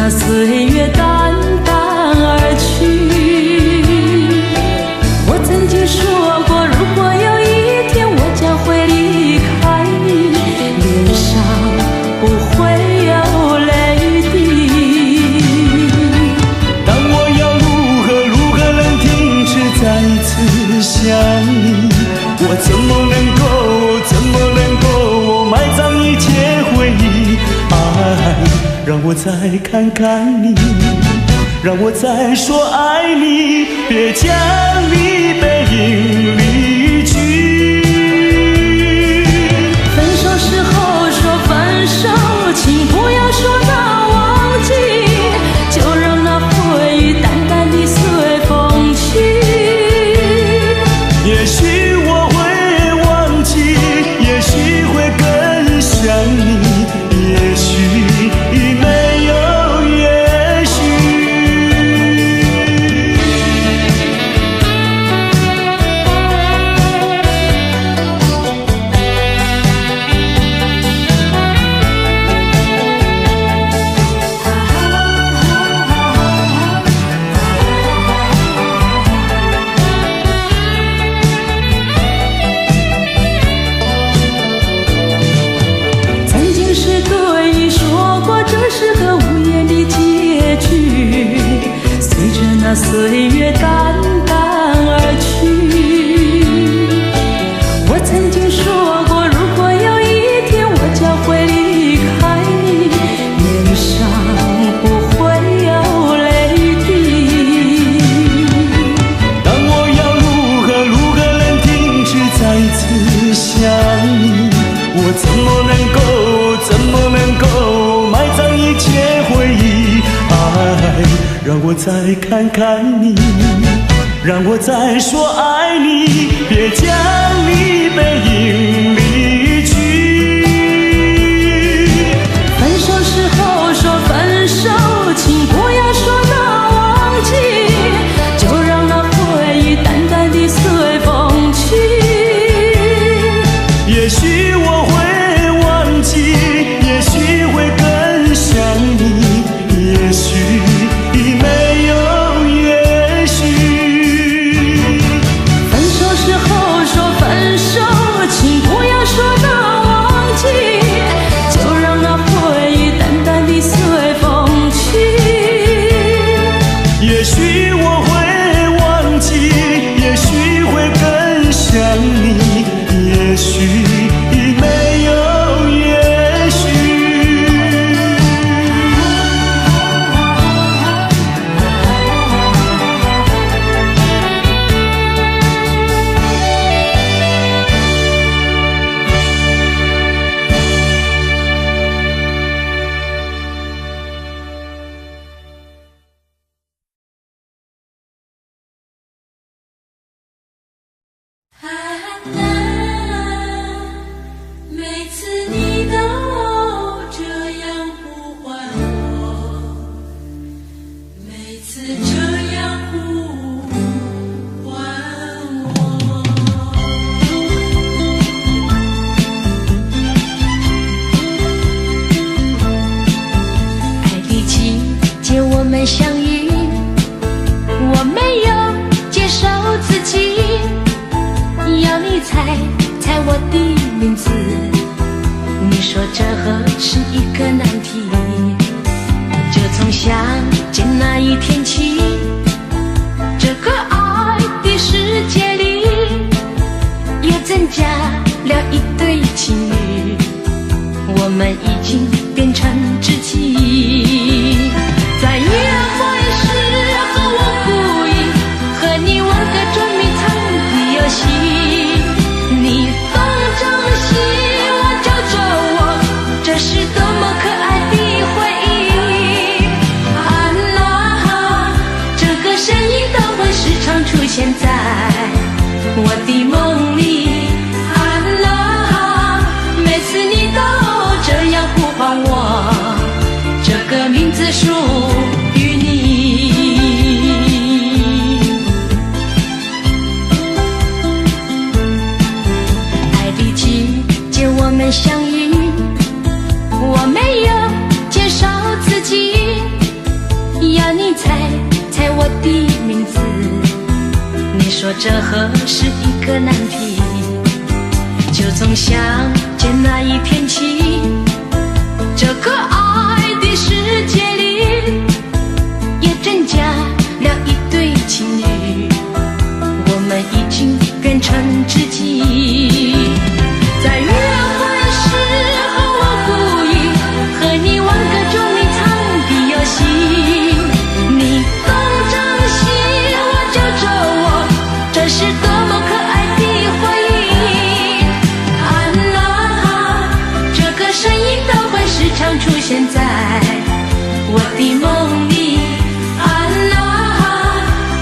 岁月淡淡而去。我曾经说过，如果有一天我将会离开你，脸上不会有泪滴。但我要如何能停止再次想你？我怎么能够埋葬一切回忆？让我再看看你，让我再说爱你，别将你背影离去。分手时候说分手，请不要说那忘记，就让那回忆淡淡地随风去。也许我会忘记，也许会更想你，也许没有也许。曾经是对你说过，这是个无言的结局，随着那岁月淡淡而去。我曾经说过，如果有一天我将会离开你，脸上不会有泪滴。但我要如何能停止再次想你？我怎么能够埋葬一切回忆？让我再看看你，让我再说爱你，别将你背影离去。分手时候说分手，请不要说那忘记，就让那回忆淡淡地随风去。也许我会忘记，也许会更想你，也许没有也许。分手时候说分手，请不要说那忘记，就让那回忆淡淡地随风去。也许我会忘记，也许会更想你，也许没有也许。每次你都这样呼唤我，每次这样呼唤我。爱的季节我们相遇，我没有接受自己，要你猜我的名字，你说这何是一个难题。就从相见那一天起，这个爱的世界里又增加了一对情侣，我们已经变成知己。在约会时和我故意和你玩个捉迷藏的游戏，你放掌心，我揪着我，这是多么可爱的回忆。啊啦，这个声音都会时常出现在字属于你。爱的季节我们相遇，我没有介绍自己，要你猜猜我的名字。你说这何是一个难题，就从相见那一天起，这个爱的世界里也增加了一对情侣，我们已经变成知己。在约会时候我故意和你玩各种你藏的游戏，你东张西我就咒我，这是多么可爱的回忆。安娜，这个声音都会时常出现在我的梦里。安娜，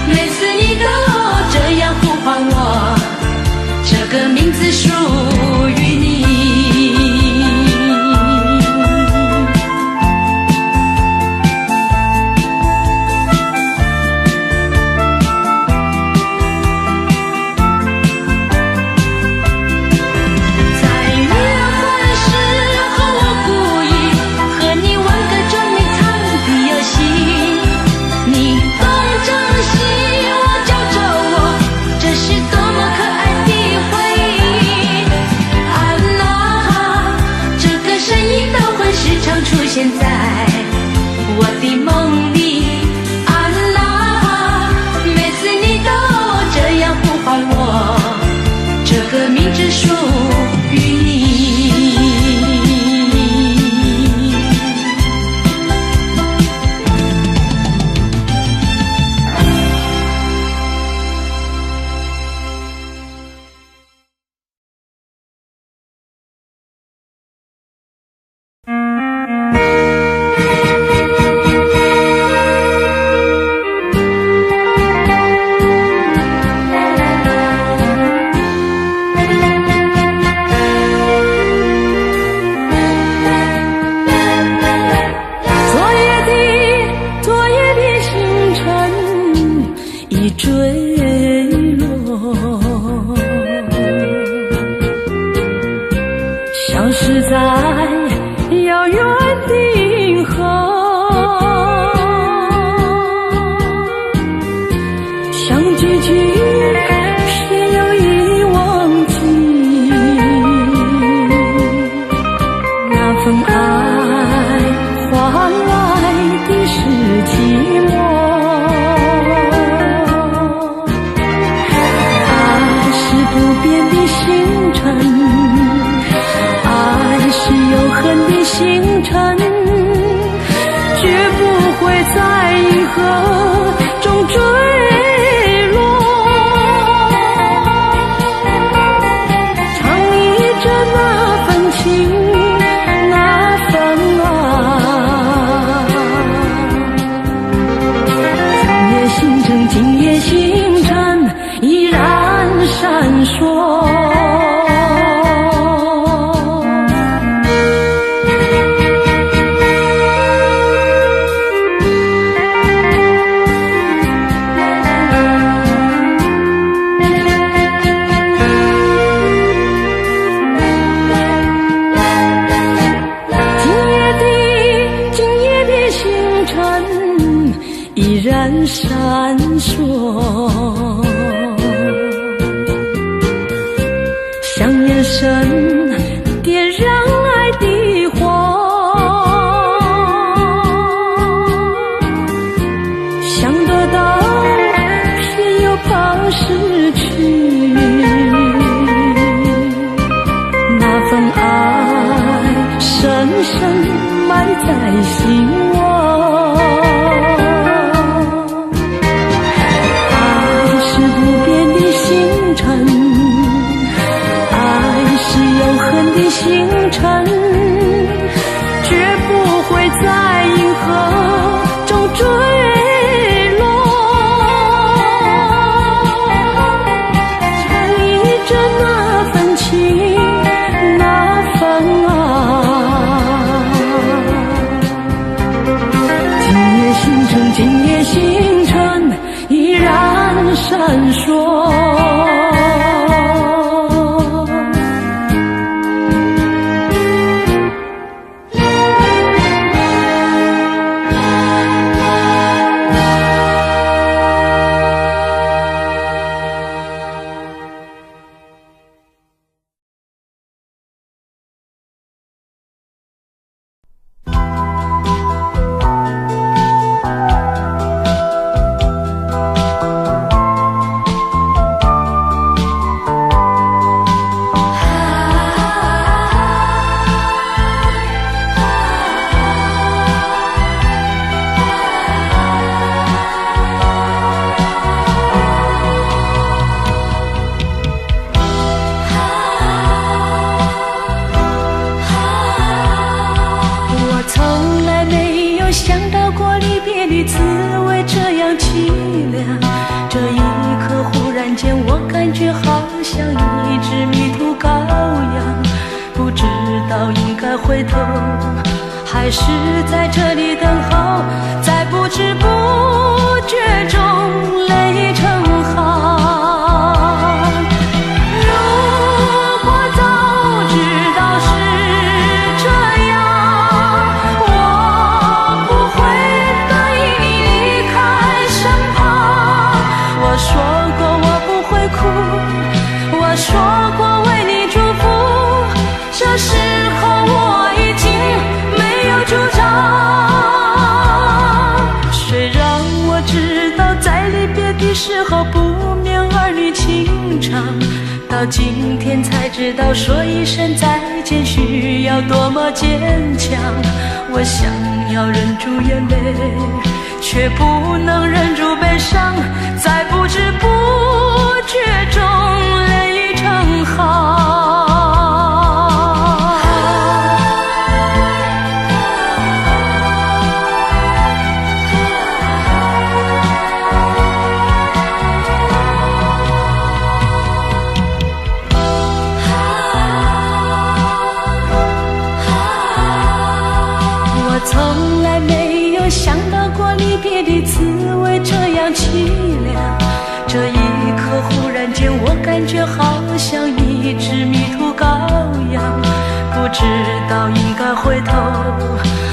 每次你都这样呼唤我，这个名字属于你。出现在我的梦里，安娜，每次你都这样呼唤我，这个名字属于你。爱是不变的星辰，爱是有闪烁。滋味这样凄凉，这一刻忽然间我感觉好像一只迷途羔羊，不知道应该回头还是在这里等候，在不知不觉中泪成行。说过为你祝福，这时候我已经没有主张。虽然我知道在离别的时候不免儿女情长，到今天才知道说一声再见需要多么坚强。我想要忍住眼泪，却不能忍住悲伤，在不知不觉中成行。我从来没有想到过离别的滋味这样凄凉，这一刻忽然间我感觉好像一只迷途羔羊，不知道应该回头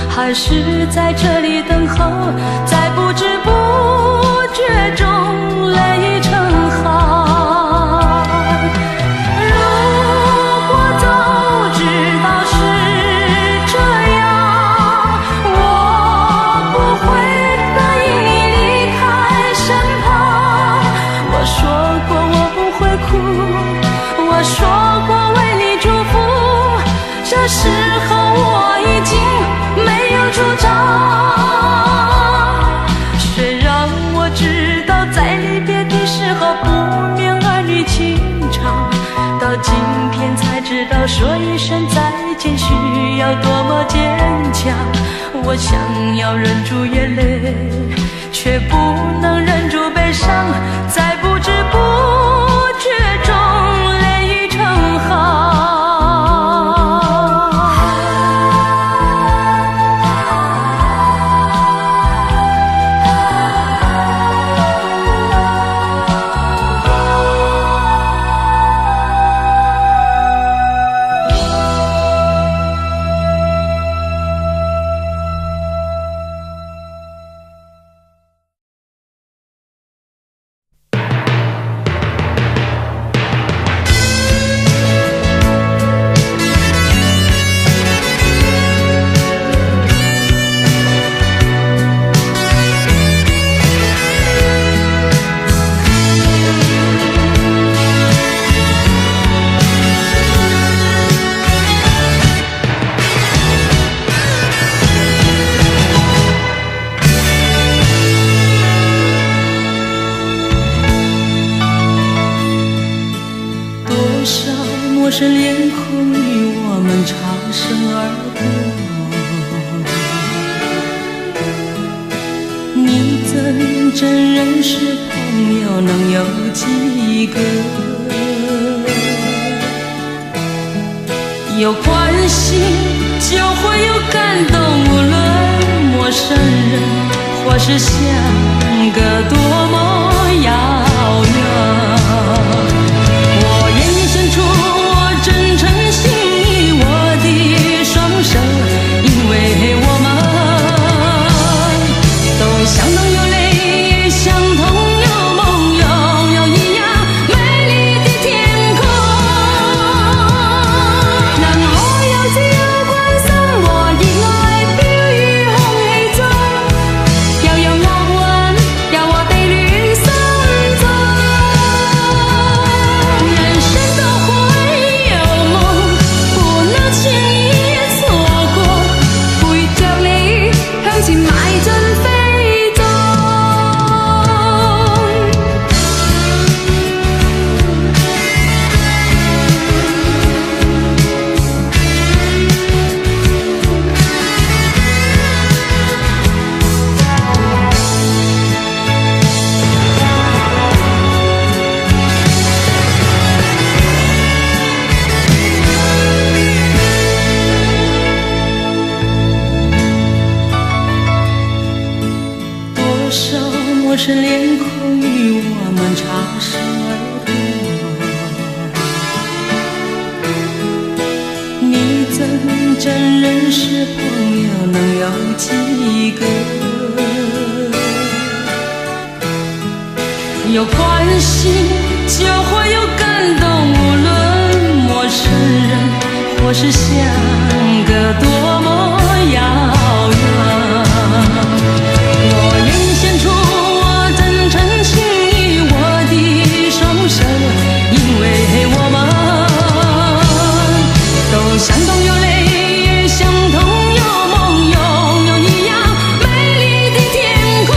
还是在这里等候，在不知不觉中泪成行。如果早知道是这样，我不会答应你离开身旁。我说过我不会哭，我说过为你祝福，这时候我已经没有主张。虽然我知道在离别的时候不免儿女情长，到今天才知道说一声再见需要多么坚强。我想要忍住眼泪，却不能忍住悲伤，在不知不觉中泪成行。陌生脸孔与我们擦身而过，你怎真认识朋友能有几个？有关系就会有感动，无论陌生人或是相隔多么遥远。是脸孔与我们擦身而过，你真认识朋友能有几个？有关系就会有感动，无论陌生人或是相隔多么遥远。我愿献出我真诚心意，我的双手，因为我们都相同有泪，也相同有梦，拥有一样美丽的天空。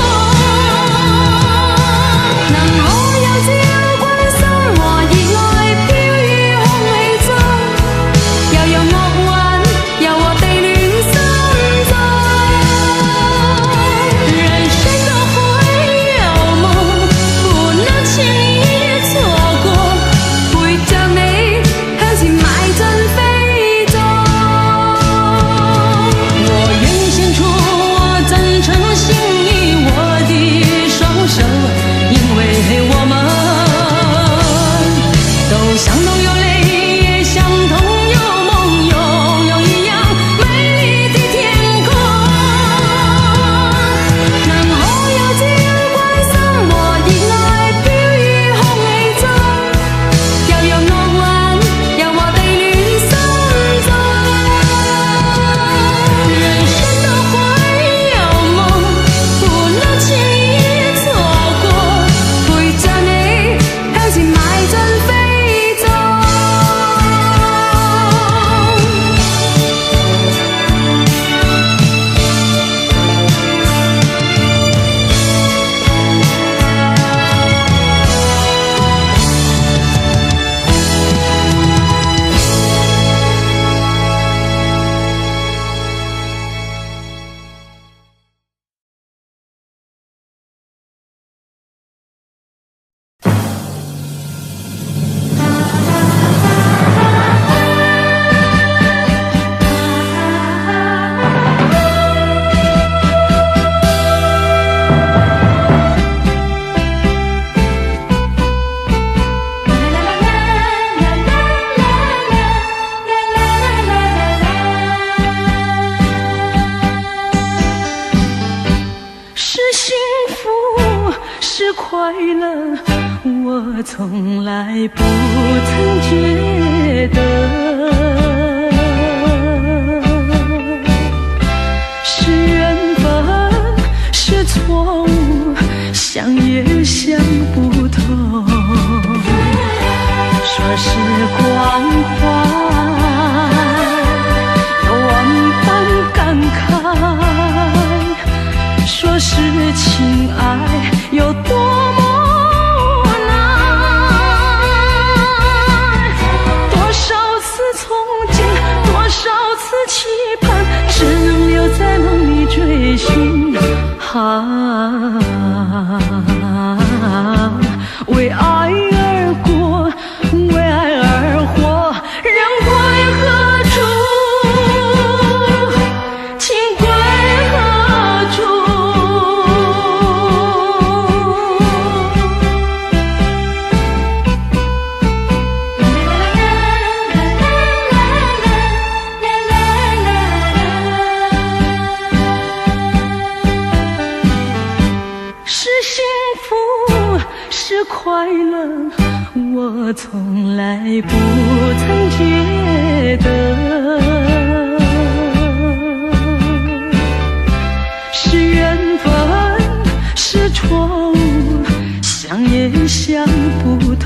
能我有只有關心和熱愛飄於空氣中，又有惡運由我哋戀心中。人生都會有夢，不能輕易錯過，陪着你向前邁進飛走。我願獻出我真誠心意，我的雙手，因為我們都相同有淚，也相同有夢，擁有一樣美麗的天空。能可有這樣關心和熱愛飄於空氣中，又有惡運由我哋戀心中。人生都會有夢，不能輕易錯過，陪着你向前邁進飛走。是幸福，是快乐，我从来不曾觉得。是缘分，是错误，想也想不透。说是关怀，有万般感慨。说是情爱有多么难，多少次憧憬，多少次期盼，只能留在梦里追寻。为爱而过，为爱而活，人归何处？情归何处？是幸福，是快乐，我从来不曾觉得。是缘分，是错误，想也想不透。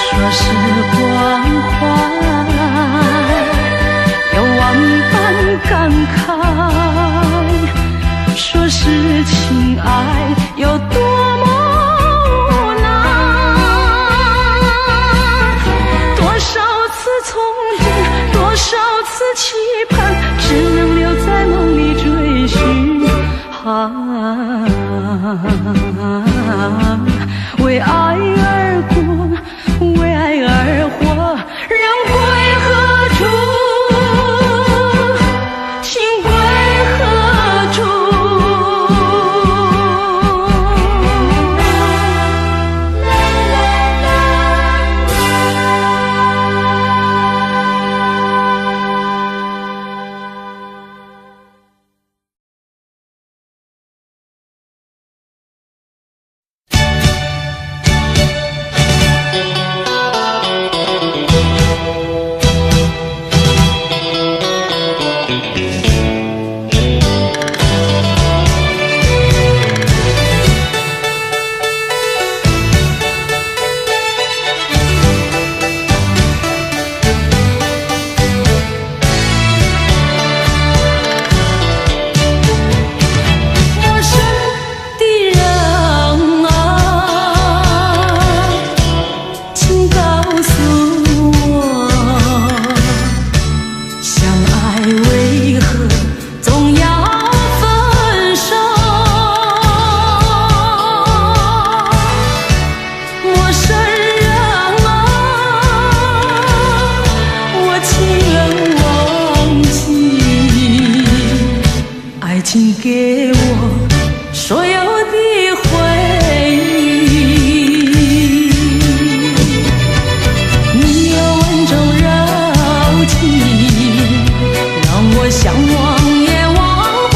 说是关怀，有万般感慨。说是情爱有多么难，多少次憧憬，多少次期盼，只能留在梦里追寻。为爱而过，为爱而活，人归何处？情归何处？给我所有的回忆。你有温柔柔情，让我向往也忘不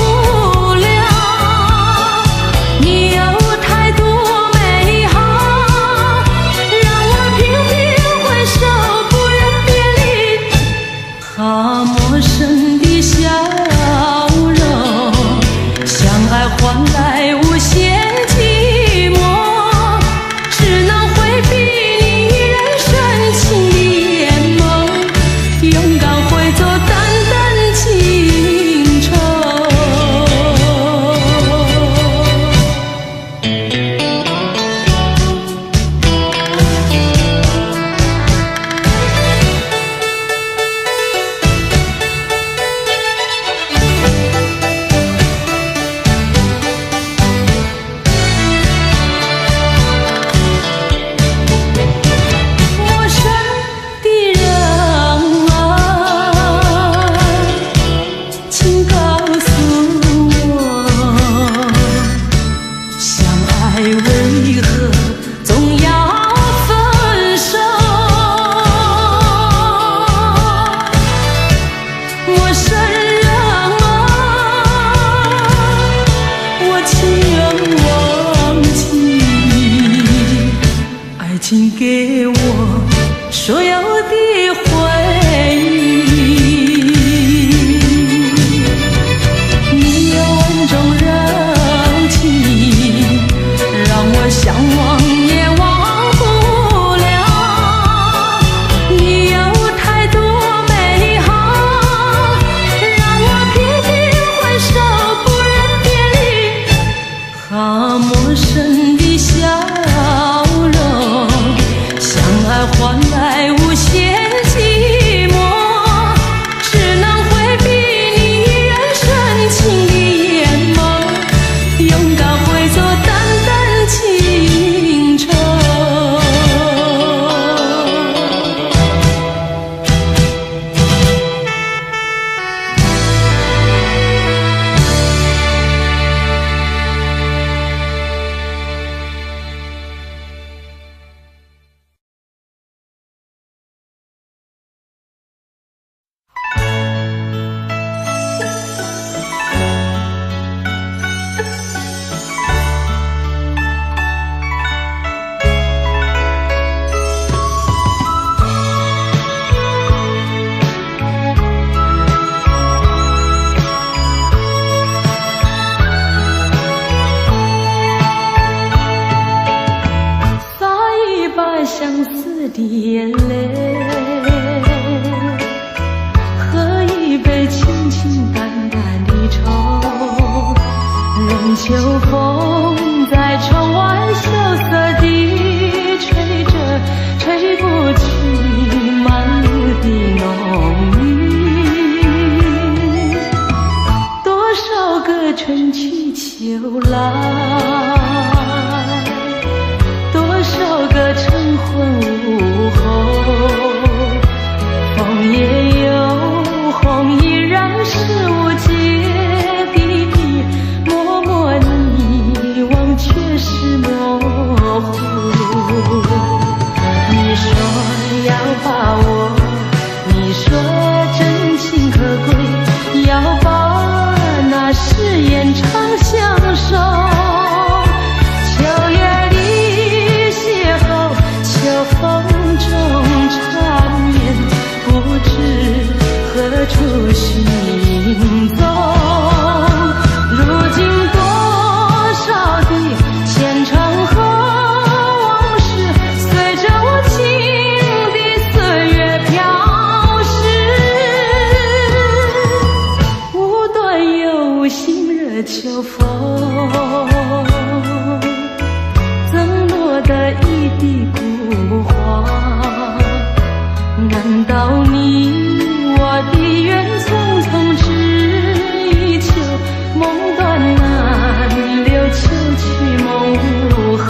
了。你有太多美好，让我频频回首，不忍别离。好陌生的笑容，相爱换来无限寂寞，只能回避你人深情的眼眸，勇敢会走淡淡情愁。陌生的人啊，请告诉我，相爱为何总要分手？陌生人啊，我情愿忘记，爱情给我所有的回忆。你有温柔柔情，让我向往也忘不了。你有太多美好，让我频频回首，不忍别离。好陌生的笑容，相爱换来无限寂寞，只能回避你人深情的眼眸，勇敢会走淡淡情愁。洒一把相思的眼泪，喝一杯清清淡淡的愁。任秋风在窗外萧瑟地吹着，吹不去满路的浓郁。多少个春去秋来，多少个晨昏午后，风也有红，依然是无解的笔，默默遗忘却是模糊。你说要把握，你说真情可贵，要把那誓言长相守。秋月里邂逅，秋风中缠绵，不知何处行踪。如今多少的前尘和往事，随着无情的岁月飘逝。无端有心惹秋风，赠落的一地孤花。难道你我的缘匆匆只一秋，梦断难留，秋去梦无痕。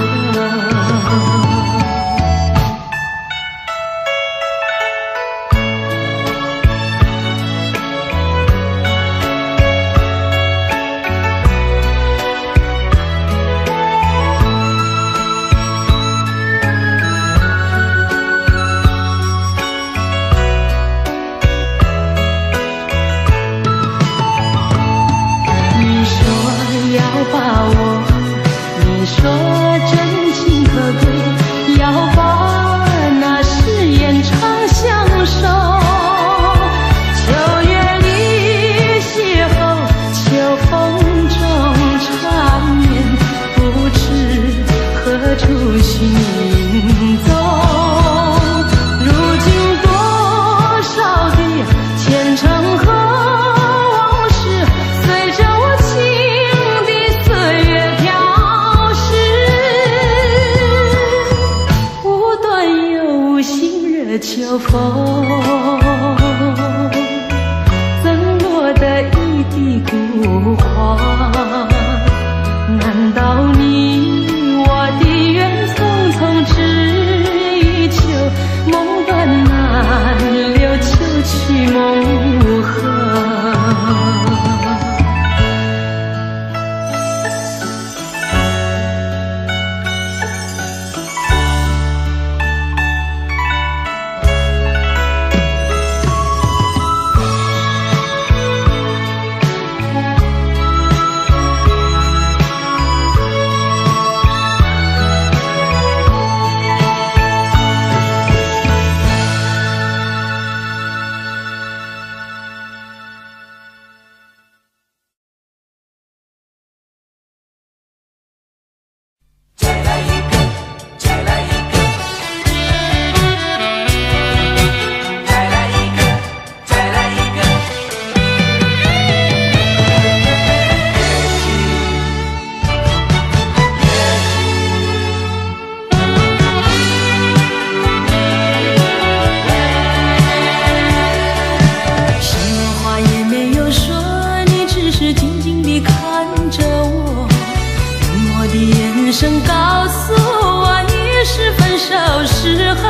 声告诉我你是分手时候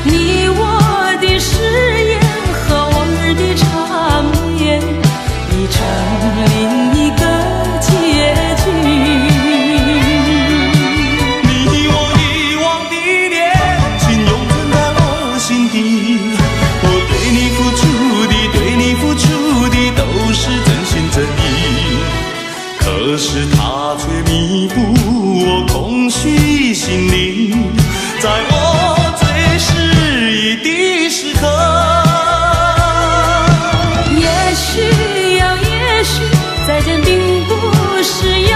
你我的誓言和往日的缠绵已成另一个结局。你我遗忘的恋情永存在我心底，我对你付出的都是真心真意，可是它却弥补我空虚心灵，在我最失意的时刻。也许再见并不是永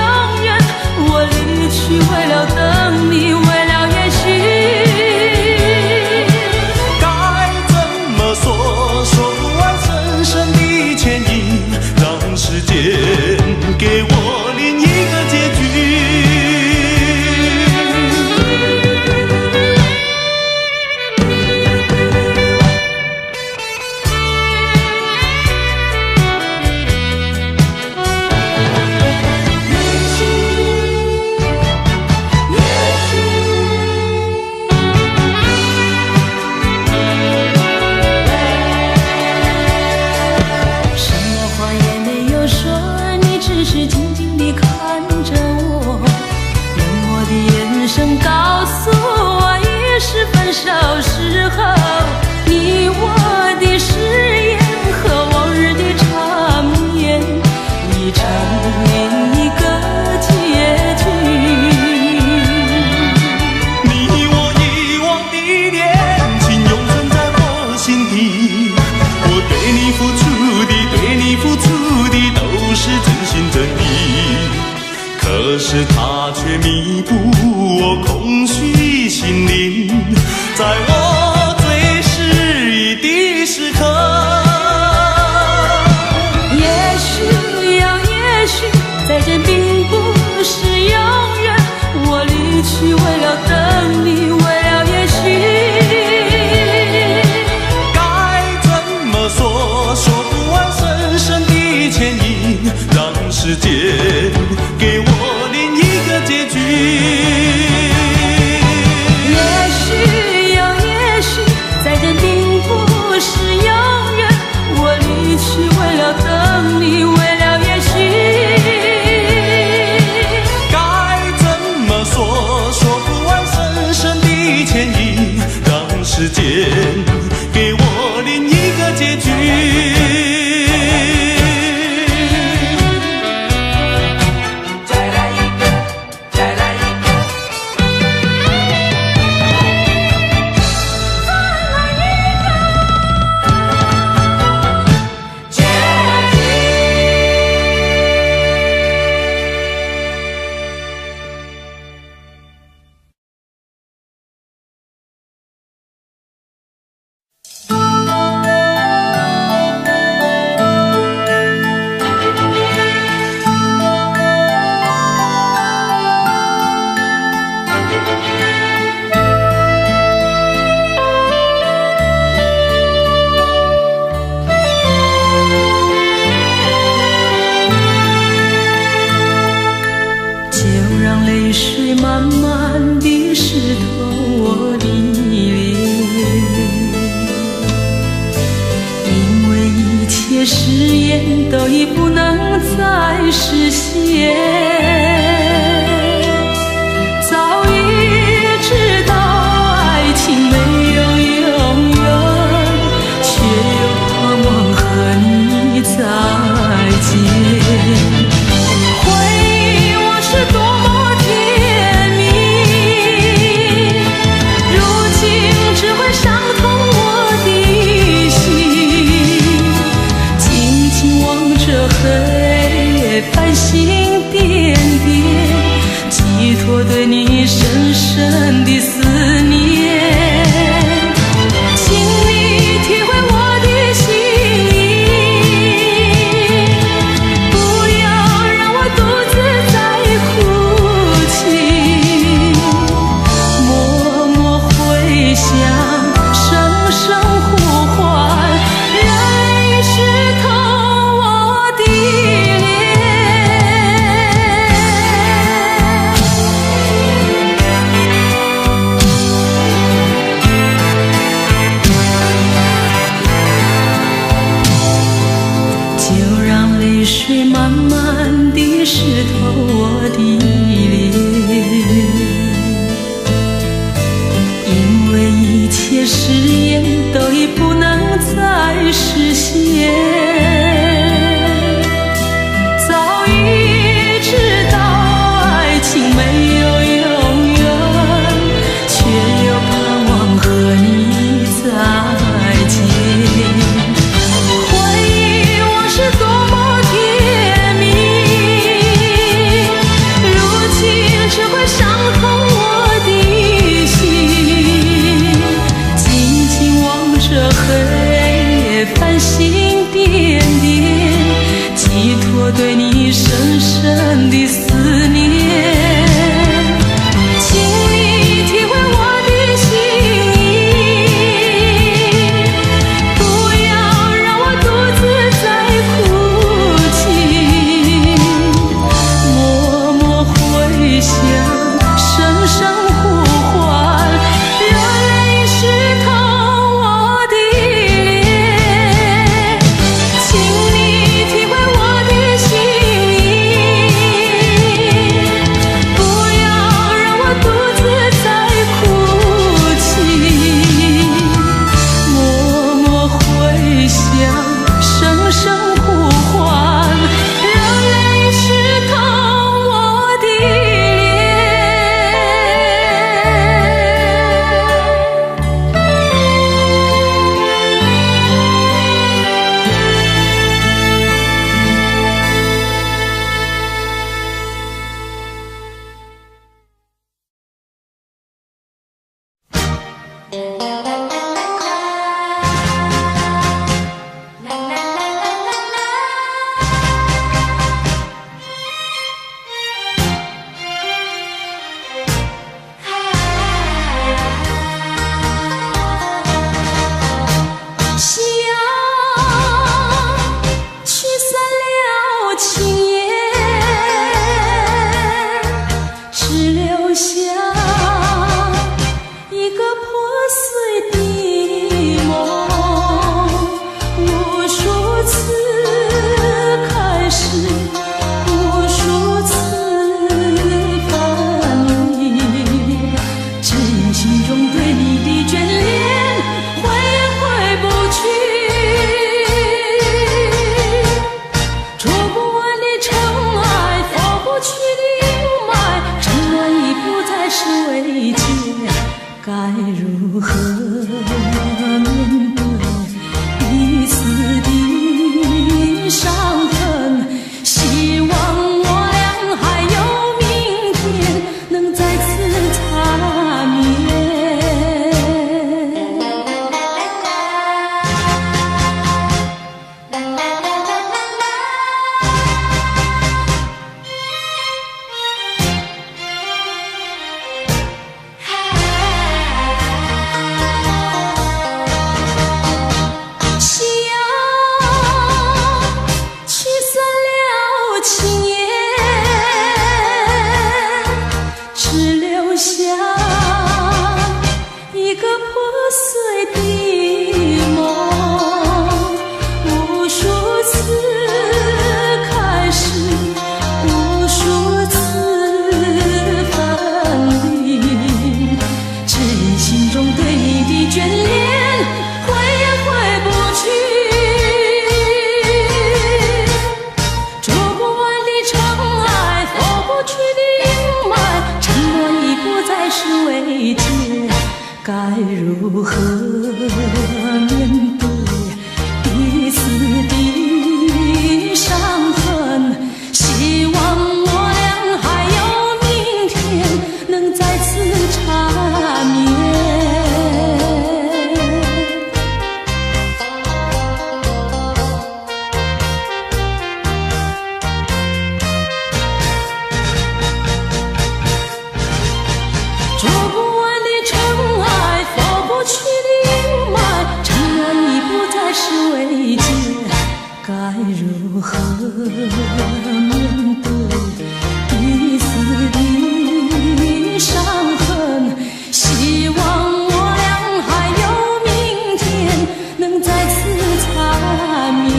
远，我离去为了等你，为了也许该怎么说不完深深的歉意，让时间给我另一个结局。告诉我已是分手时候你我的誓言和往日的缠绵已成另一个结局。你我遗忘的恋情永存在我心底，我对你付出的都是真心真意，可是它却弥补我空虚心灵，在我最失意的时刻。也许再见并不是永远，我离去为了等你，为了也许该怎么说不完深深的歉意，让时间给我另一个结局。也许再见并不是永远，我离去为了等你，为了也许该怎么说不完深深的歉意，让时间给我另一个结局。黑夜繁星点该如何面对彼此的伤痕？希望我俩还有明天能再次缠绵。做不完的尘埃，拂不去的阴霾，承认已不再是慰藉，该如何面对彼此的伤痕？希望我俩还有明天能再次缠绵。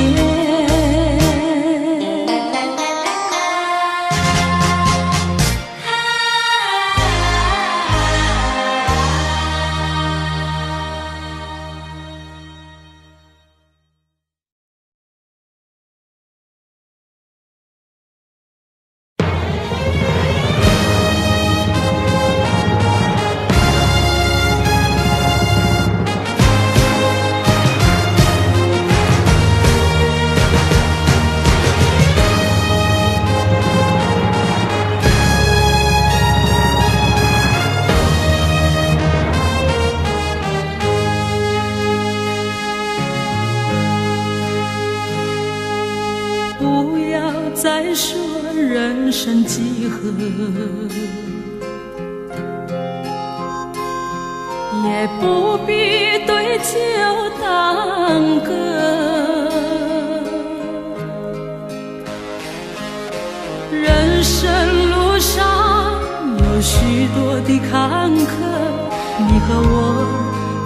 不要再说人生几何，也不必对酒当歌。人生路上有许多的坎坷，你和我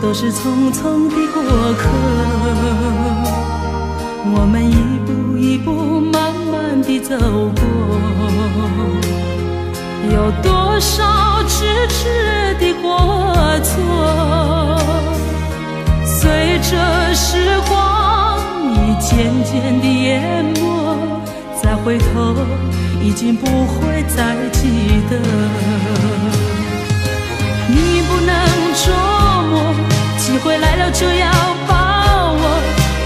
都是匆匆的过客。我们一步一步慢慢地走过，有多少咫尺的过错，随着时光已渐渐地淹没，再回头已经不会再记得。你不能捉摸，机会来了就要把握，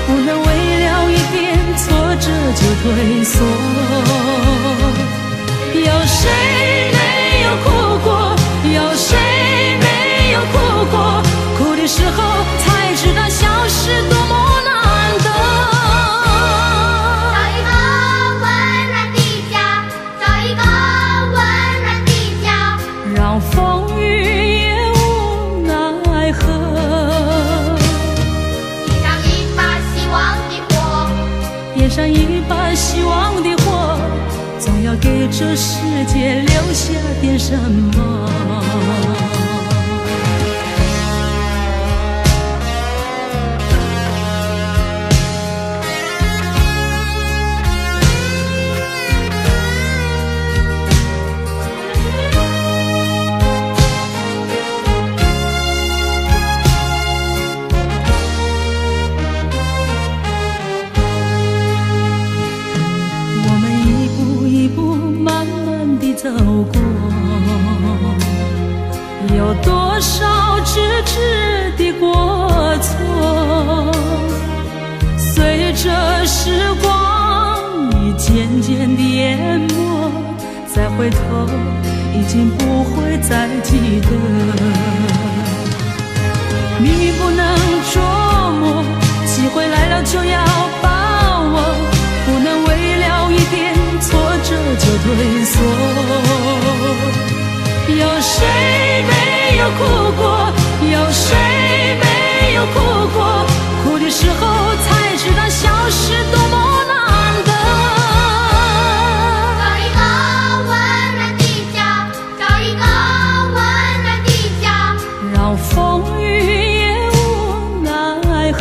不能为了一点挫折就退缩。有谁没有哭过？有谁没有哭过？哭的时候才知道消失多么难得。找一个温暖的家，找一个温暖的家，让风雨也无奈何。点上一把希望的火，总要给这世界留下点什么。走过，有多少咫尺的过错，随着时光已渐渐地淹没，再回头已经不会再记得。命运不能捉摸，机会来了就要把握，不能为了一点挫折就退缩。有谁没有哭过？有谁没有哭过？哭的时候才知道消失多么难得。找一个温暖的家，找一个温暖的家，让风雨也无奈何。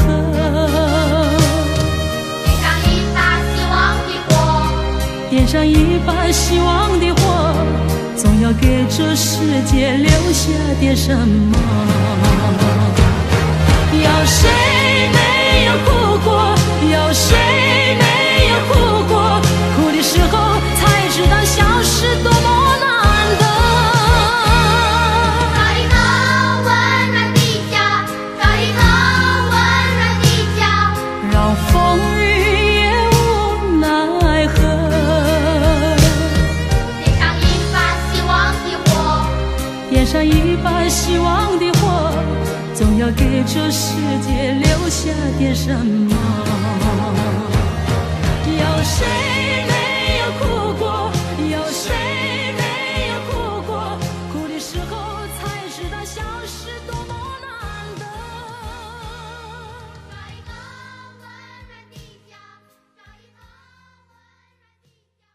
点上一把希望的火，总要给这世界留下点什么。有谁没有哭过？有谁没有哭过？哭的时候才知道消失多么难得。找一个温暖的上一把希望的火，总要给这世界留下点什么。有谁没有哭过？有谁没有哭过？哭的时候才知道笑是多么难得。找一个温暖的家，找一个温暖的家。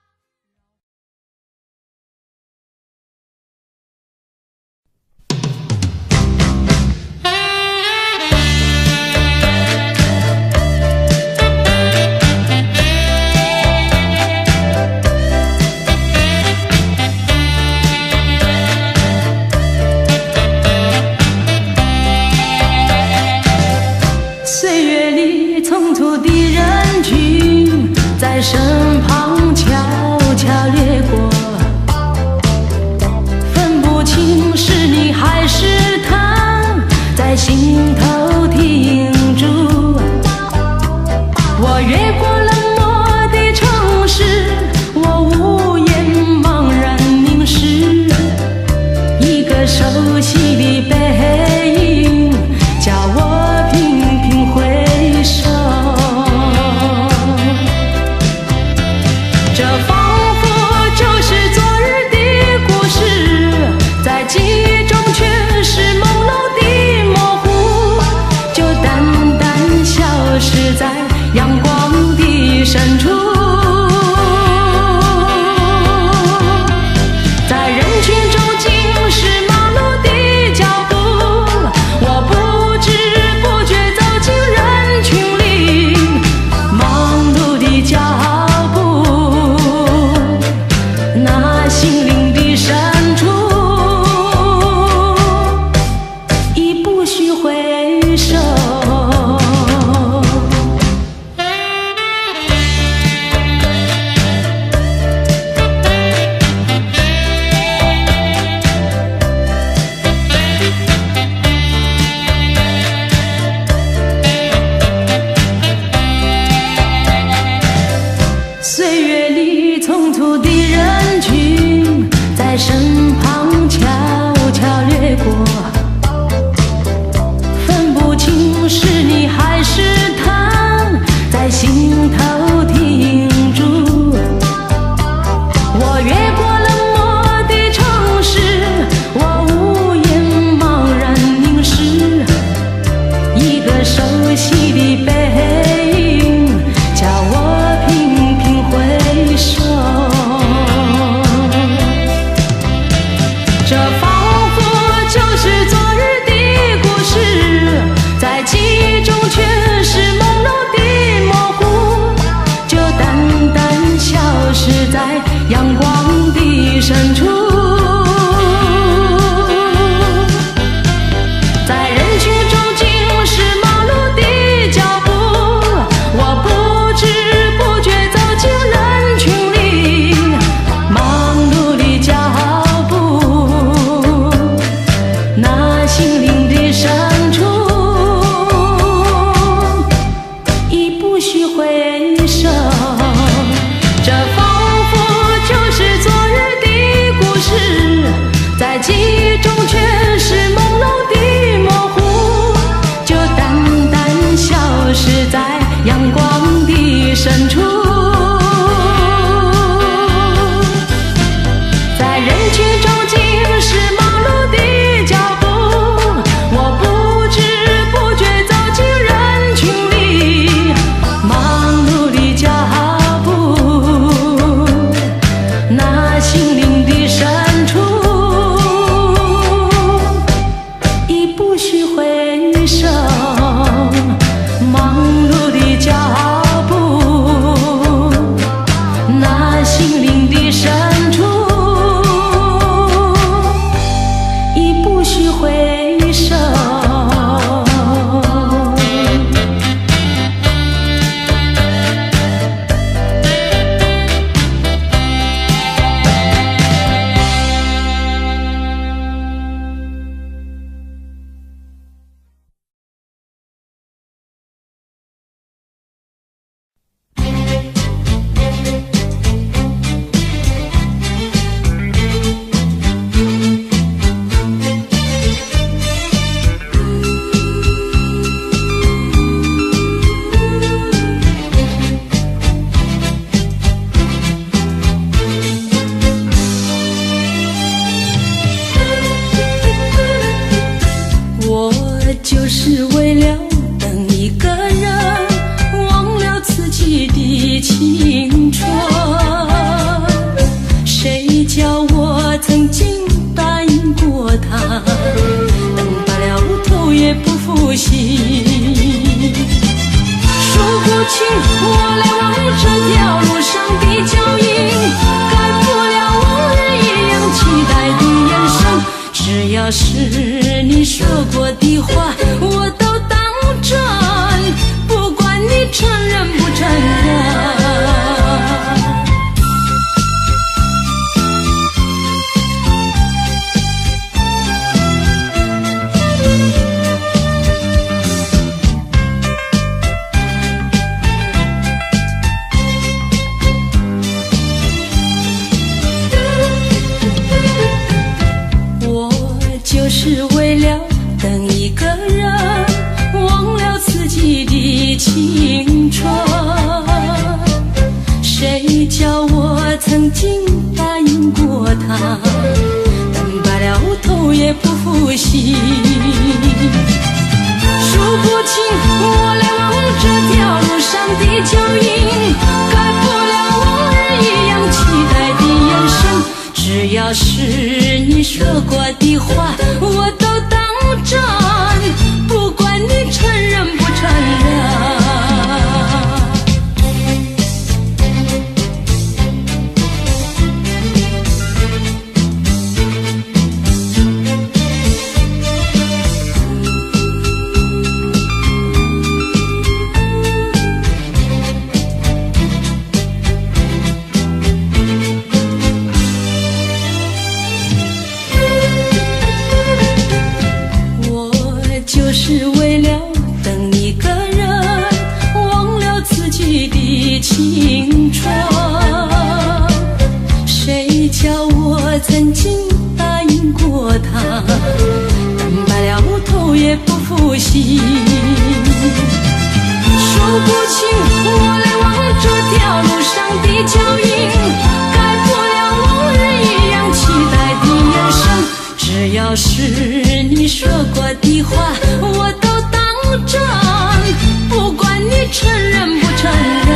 岁月里匆促的人群在身旁悄悄掠过，分不清是你还是他，在心头停住。我越过冷漠的城市，我无言茫然凝视，一个熟悉的背影叫我频频回首。这仿佛就是昨日的故事，在记忆中却是朦胧的模糊，就淡淡消失在阳光的深处。在人群中尽是忙碌的脚步，我不知不觉走进人群里，忙碌的脚步，那心灵的深处，已不需回首。岁月里匆促的人群在身旁悄悄掠过，分不清是你还是他，在心头停住。我越过冷漠的城市，我无言茫然凝视，一个熟悉的背影叫我频频回首。息。数不清我来往这条路上的脚印，改不了往日一样期待的眼神。只要是你说过的话，我都当真，不管你承认不承认。就是为了等一个人，忘了自己的青春。谁叫我曾经答应过他，等白了头也不负心。数不清我来往这条路上的脚印，改不了往日一样期待的眼神。只要是你说过的话，我都当真，不管你承认不承认。是为了等一个人，忘了自己的青春。谁叫我曾经答应过他，等白了头也不负心。数不清我来往这条路上的脚印，改不了往日一样期待的眼神。只要是你说过的话，我都当真，不管你承认不承认。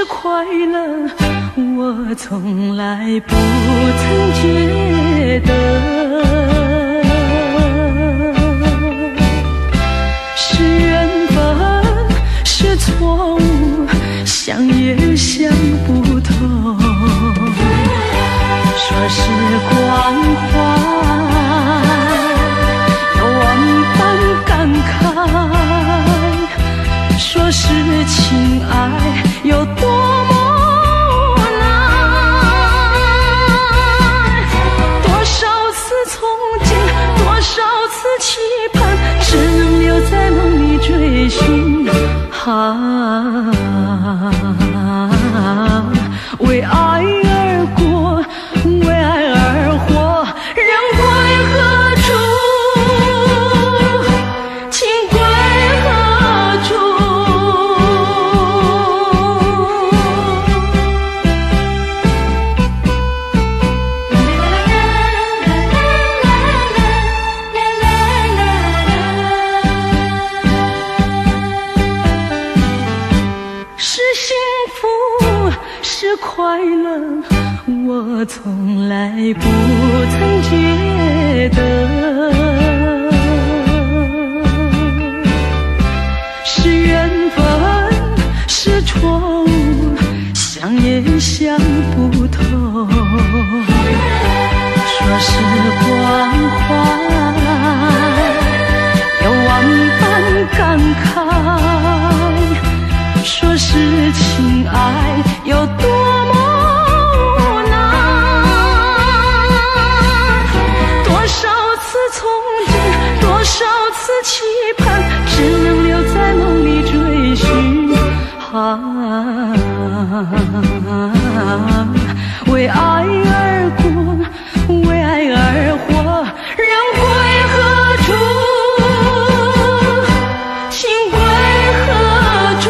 快乐，我从来不曾觉得，是缘分，是错误，想也想不透。说时光快，有万般感慨，说是情爱有多么难，多少次憧憬，多少次期盼，只能留在梦里追寻。为爱而过，为爱而活，人归何处？情归何处？是幸福，是快乐，我从来不曾觉得，是缘分，是错误，想也想不透。说时光快，有万般感慨，是情爱有多么无奈，多少次憧憬，多少次期盼，只能留在梦里追寻。为爱而过，为爱而活，人归何处？情归何处？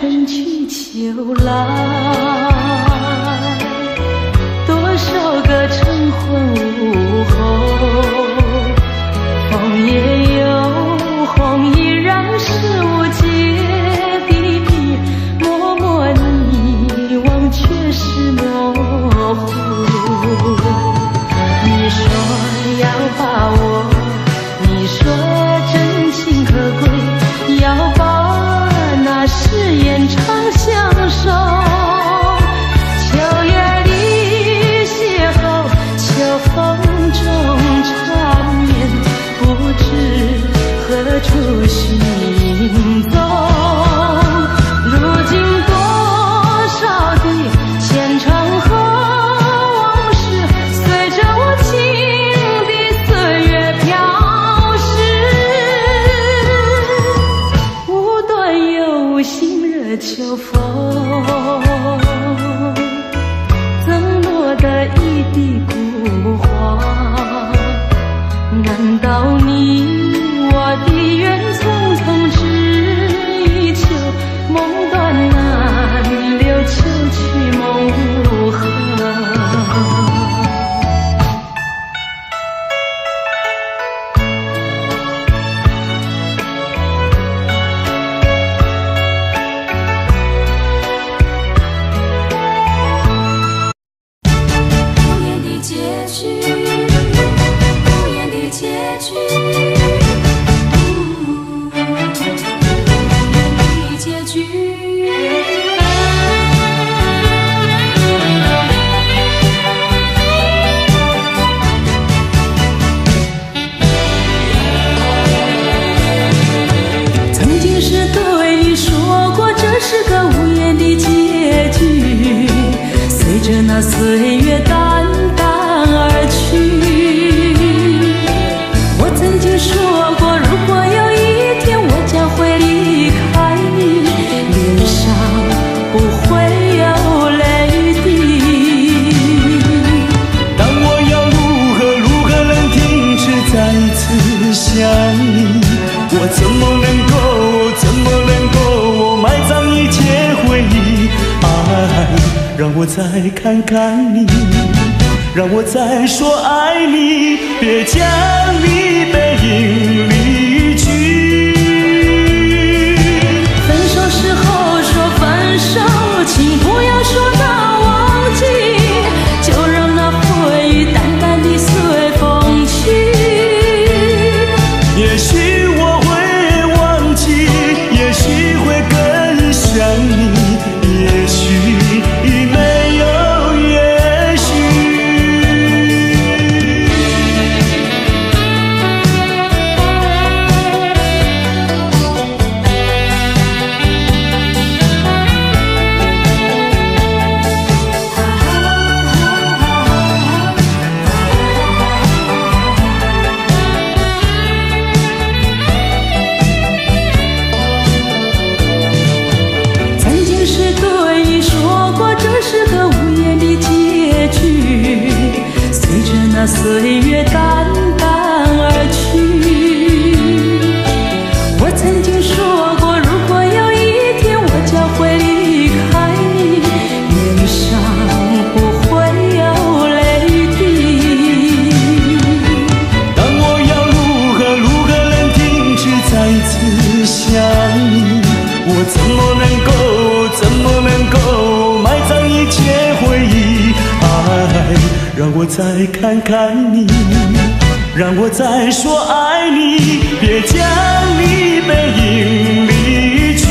春去秋来，多少个晨昏午后，风也有红，依然是无解的，默默凝望却是模糊。你说要把握，你说真情可贵，要把那誓言常相守。秋月里邂逅，秋风中缠绵，不知何处行踪。如今多少的前尘和往事，随着无情的岁月飘逝，无端有心惹秋风，赠落的一地孤花。难道你我的缘匆匆只一秋，梦断难留，秋去梦无痕。无言的结局，无言的结局，无言的结局。曾经是对你说过，这是个无言的结局，随着那岁月淡淡而去。我曾经说过，如果有一天我将会离开你，脸上不会有泪滴。但我要如何能停止再次想你？我怎么能够埋葬一切回忆？爱，让我再看看你，让我再说爱你，别将你背影离去。分手时候说分手，请不要说那忘记，就让那回忆淡淡地随风去。也许我会忘记，也许会更想你，也许没有也许。曾经是对你说过，这是个无言的结局，随着那岁月淡淡而去。我曾经说过，如果有一天我将会离开你，脸上不会有泪滴。但我要如何能停止再次想你？我怎么能够埋葬一切回忆？爱，让我再看看你，让我再说爱你，别将你背影离去。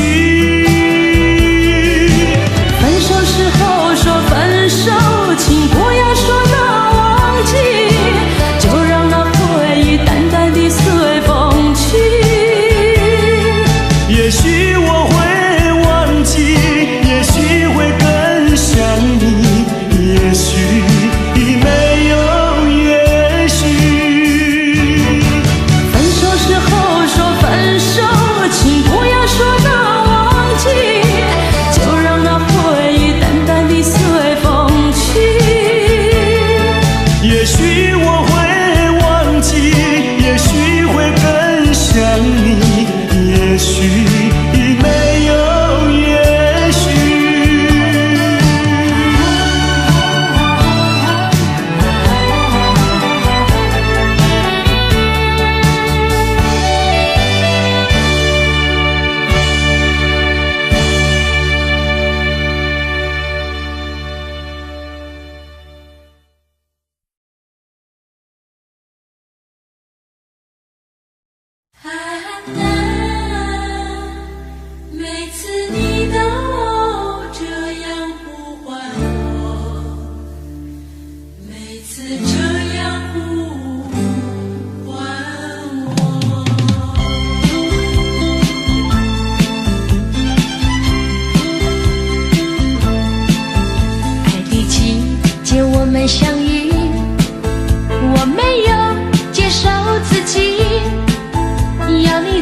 分手时候说分手，请不要说那忘记，就让那回忆淡淡地随风去。也许我会忘记，也许会更想你，也许没有也许。分手时候说分手，请不要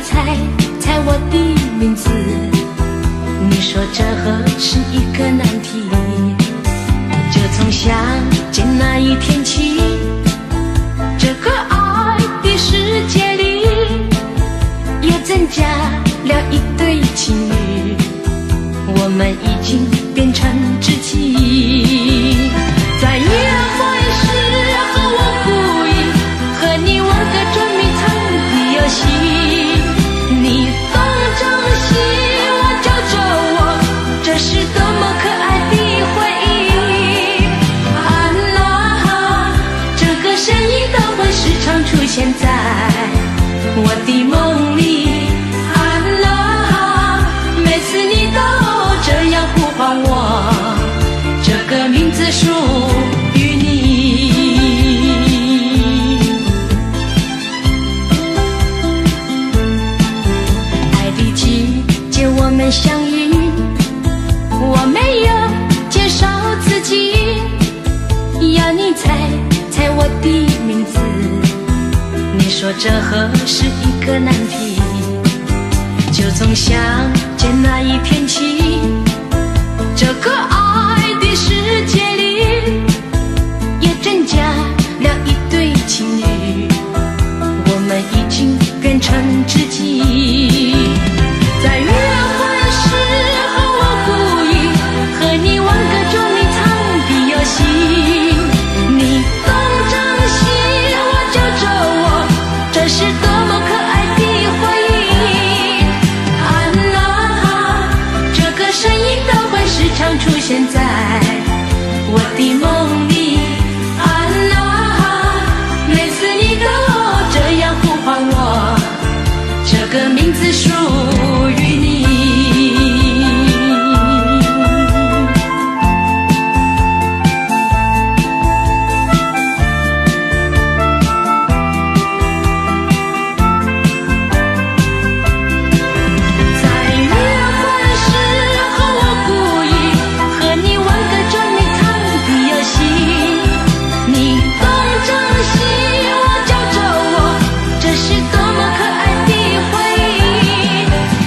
猜猜我的名字，你说这何是一个难题。就从相见那一天起，这个爱的世界里又增加了一对情侣，我们已经变成知己。在约会时候我故意和你玩个捉迷藏的游戏，你东张西望找着我，这是多么可爱的回忆。安娜，这个声音都会时常出现在我的梦里。安娜，每次你都这样呼唤我，这个名字属于你。爱的季节我们相遇，我没有介绍自己，要你猜猜我的名字，你说这何是一个难题。就从相见那一天起，这个爱的世界里又增加了一对情侣，我们已经变成知己。在约会时候我故意和你玩个捉迷藏的游戏，你东张西望找着我，这是多么可爱的回忆。安娜，这个声音都会时常出现在我的梦里。安娜，每次你都这样呼唤我，这个名字属于你。在约会时候我故意和你玩个捉迷藏的游戏，你东张西望找着我，这是多么可爱的回忆。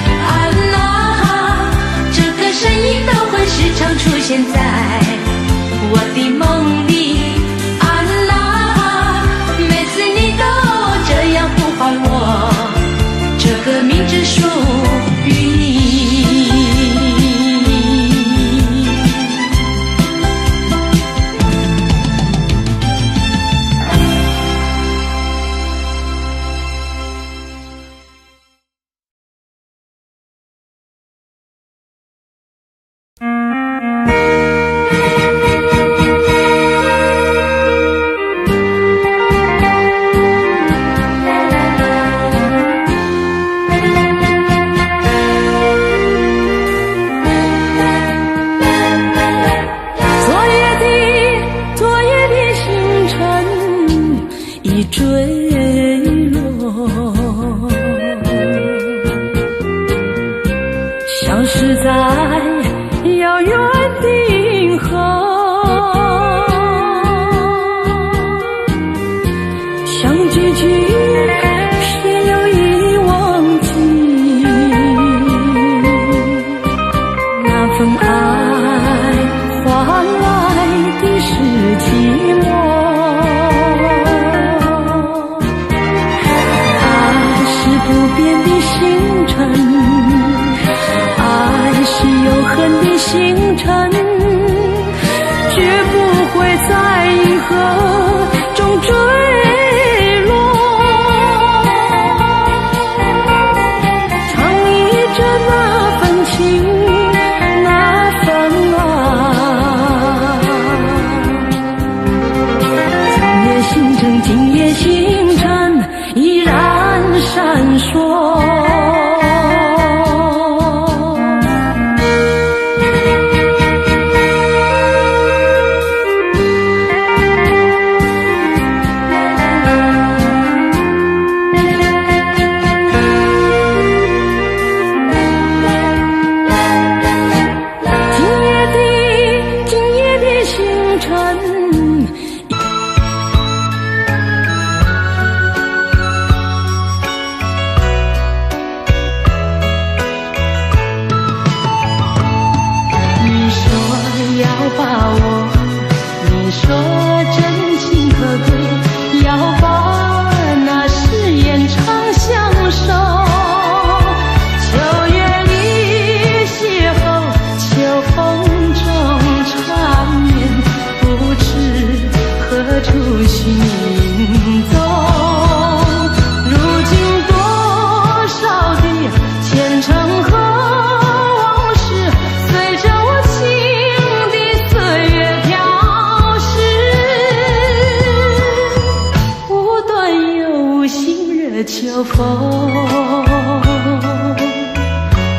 的秋风，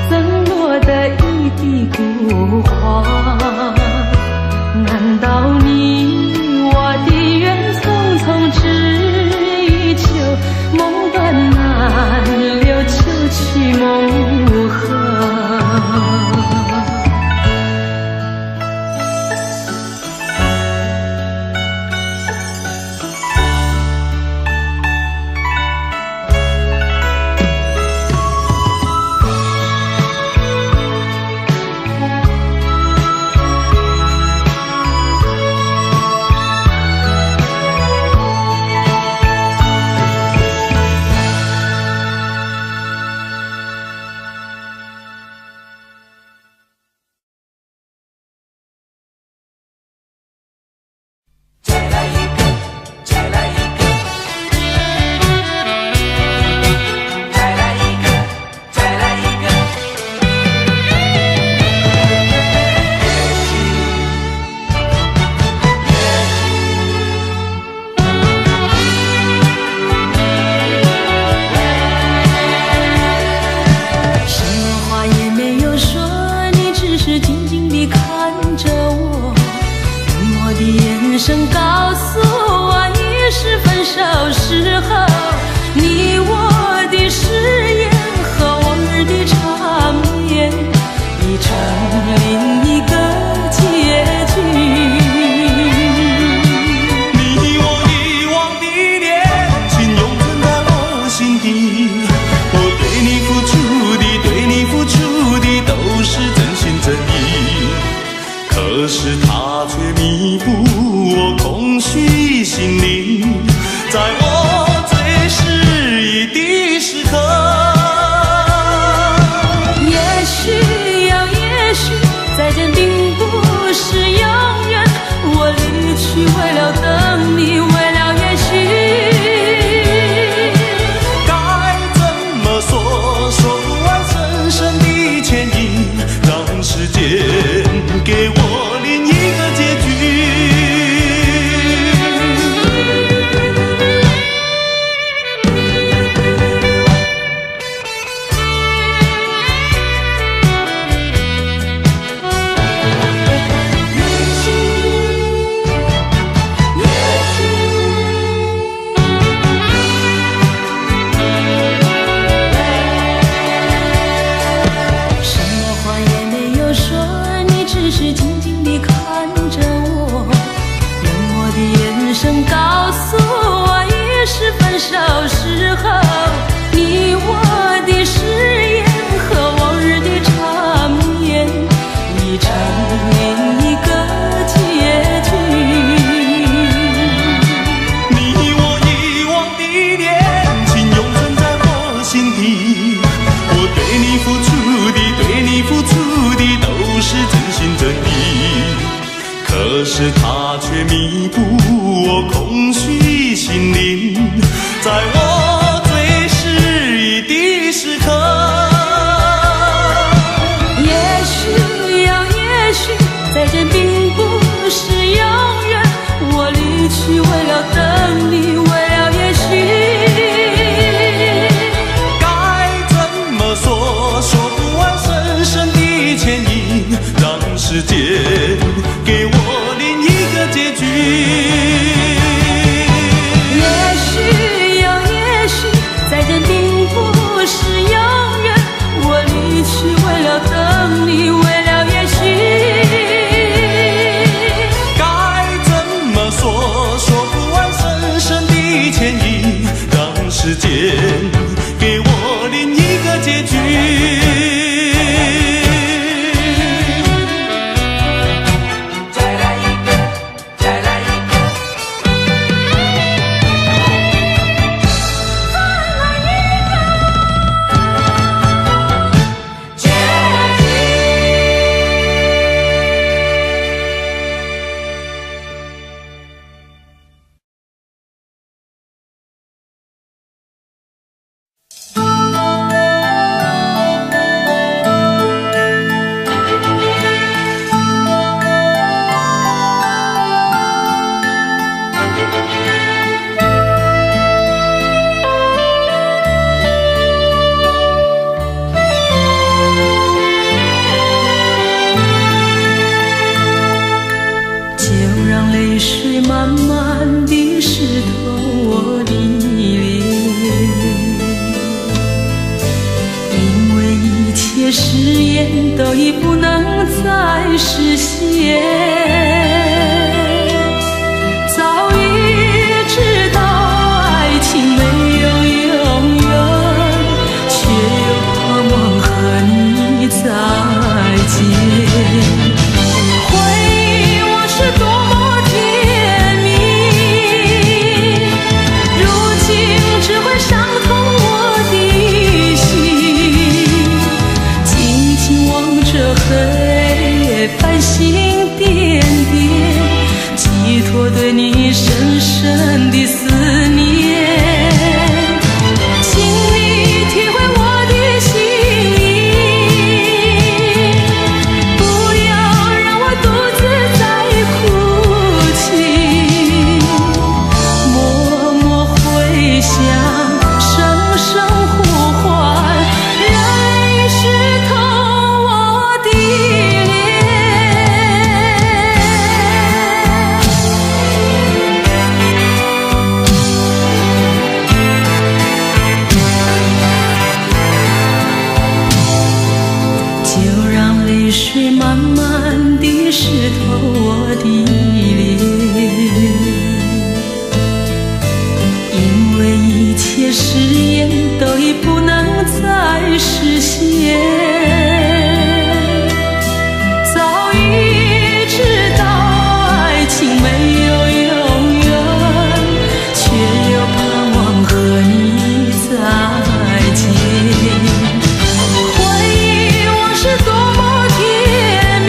赠落的一地孤花。难道你我的缘匆匆只一秋，梦断难留，秋去梦无痕。眼神告诉我，已是分手时候。你我的誓言和往日的缠绵，已成另一个结局。你我遗忘的恋情，永存在我心底。我对你付出的，对你付出的，都是真心真意。可是他却弥补我空虚心灵，在我最失意的时刻。也许呀，也许再见并不是永远。我离去为了等你，为了也许。该怎么说，说不完深深的歉意，让时间给我另一个结局。告诉我，已是分手时候。你我的誓言和往日的缠绵，已成另一个结局。你我遗忘的恋情，永存在我心底。我对你付出的，对你付出的，都是真心真意。可是他却弥补我空虚心灵，在我最失意的时刻。也许呀，也许再见并不是永远。我离去为了等你，为了也许。该怎么说，说不完深深的歉意，让时间给我另一个结局。也许呀，也许再见并不是永远。我离去为了等你，为了也许。该怎么说，说不完深深的歉意，让时间给我另一个结局。都已不能再实现。早已知道爱情没有永远，却又盼望和你再见。回忆往事多么甜蜜，如今只会伤痛我的心。静静望着黑夜繁星点点，寄托对你深深的思念。请你体会我的心意，不要让我独自在哭泣。默默回响，声声呼唤，泪湿透我的脸。就让泪水慢慢地湿透我的脸，因为一切誓言都已不能再实现。早已知道爱情没有永远，却又盼望和你再见。回忆往事多么甜蜜，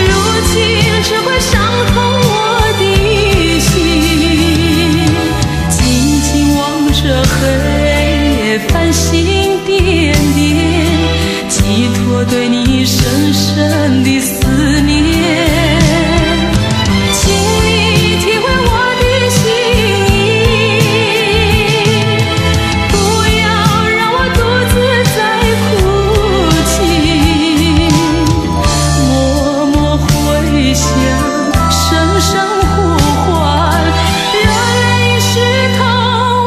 如今只会伤痛我的心。静静望着黑夜繁星点点，寄托对你深深的思念。请你体会我的心意，不要让我独自在哭泣。默默回响，声声呼唤，热泪湿透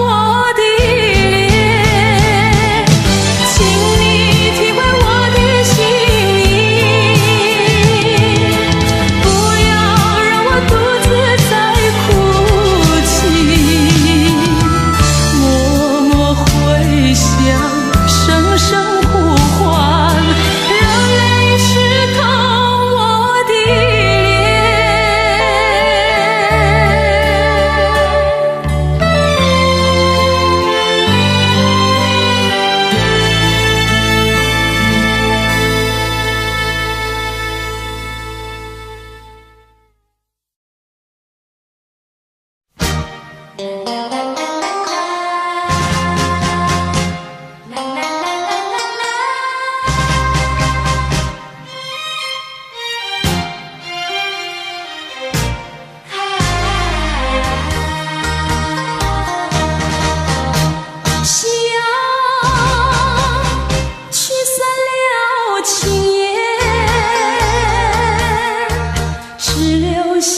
我的脸。请你体会我的心意，不要让我独自在哭泣。默默回响，声声呼唤，热泪湿透我的脸。夕阳驱散了青烟，只留下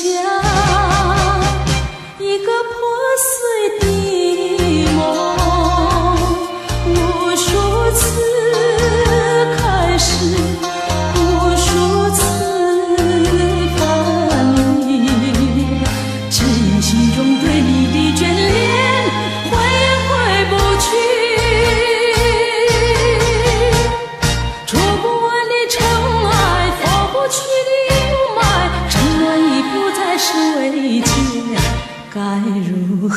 一个破碎的梦。无数次开始，无数次分离，只因心中对你的眷恋挥也挥不去。触不完的尘埃，拂不去的阴霾，承诺已不再是慰藉，该如何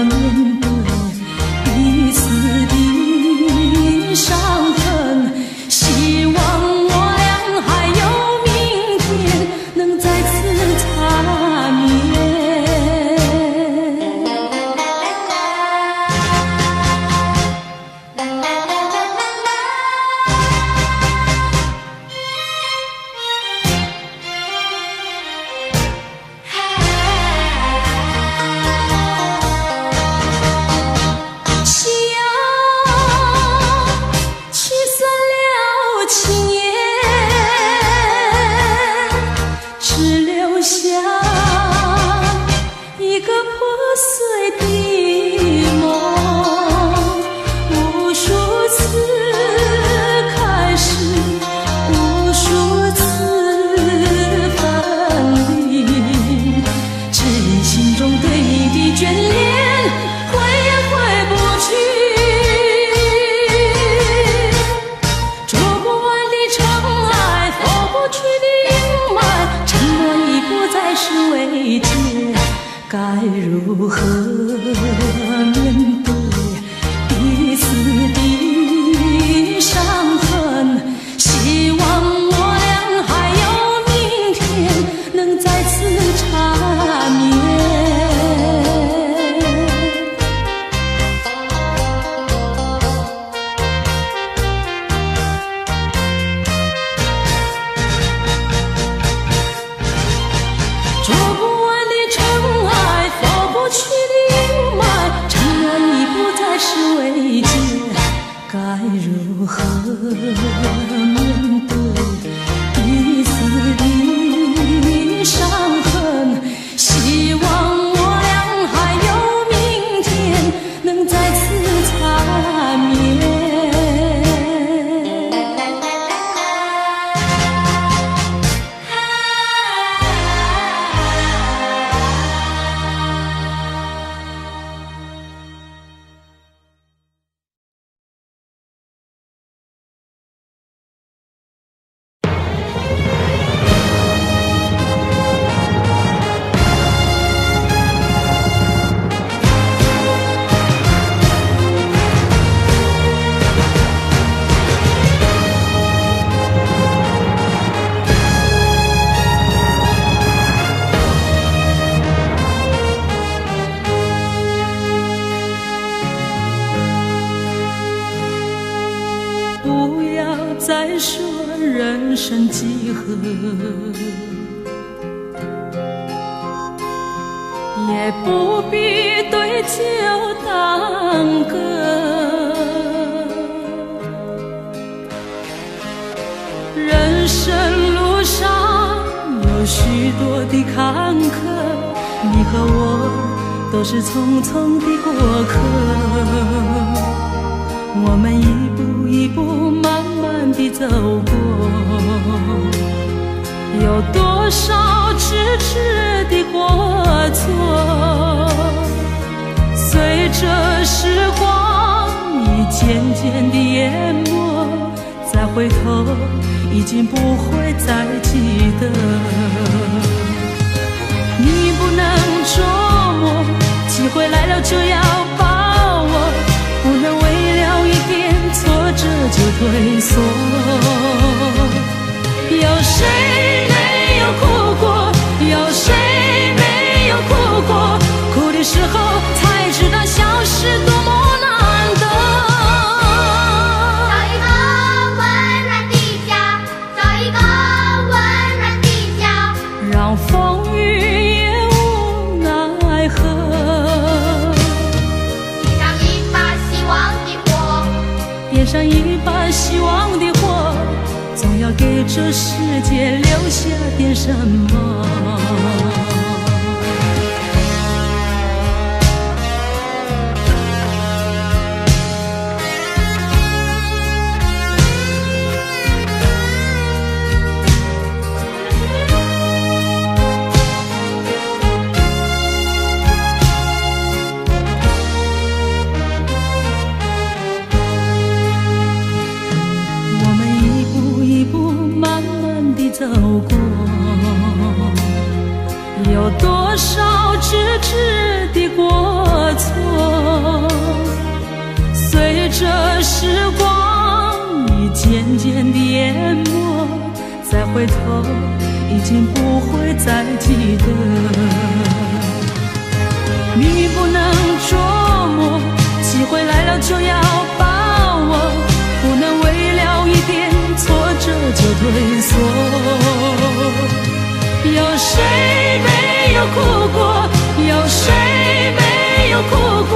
面对彼此的伤痕？希望我俩还有明天，能再次擦面。面对彼此的伤痕，希望我俩还有明天能再次缠绵。捉不完的尘埃，拂不去的阴霾，承认已不再是慰藉，该如何面对彼此的伤痕？希望我俩还有明天能再次缠绵。不要再说人生几何，也不必对酒当歌。人生路上有许多的坎坷，你和我都是匆匆的过客。我们一步一步慢慢地走过，有多少迟迟的过错，随着时光已渐渐地淹没，再回头已经不会再记得。你不能捉摸，机会来了就要把握，不能为了一点挫折就退缩。有谁没有哭过？有谁没有哭过？哭的时候才知道笑是多么难得。找一个温暖的家，找一个温暖的家，让风雨也无奈何。点上一把希望的火，总要给这世界留下点什么。走过，有多少迟迟的过错，随着时光已渐渐地淹没，再回头已经不会再记得。你不能捉摸，机会来了就要把握，不能为了一点挫折就退缩。有谁没有哭过？有谁没有哭过？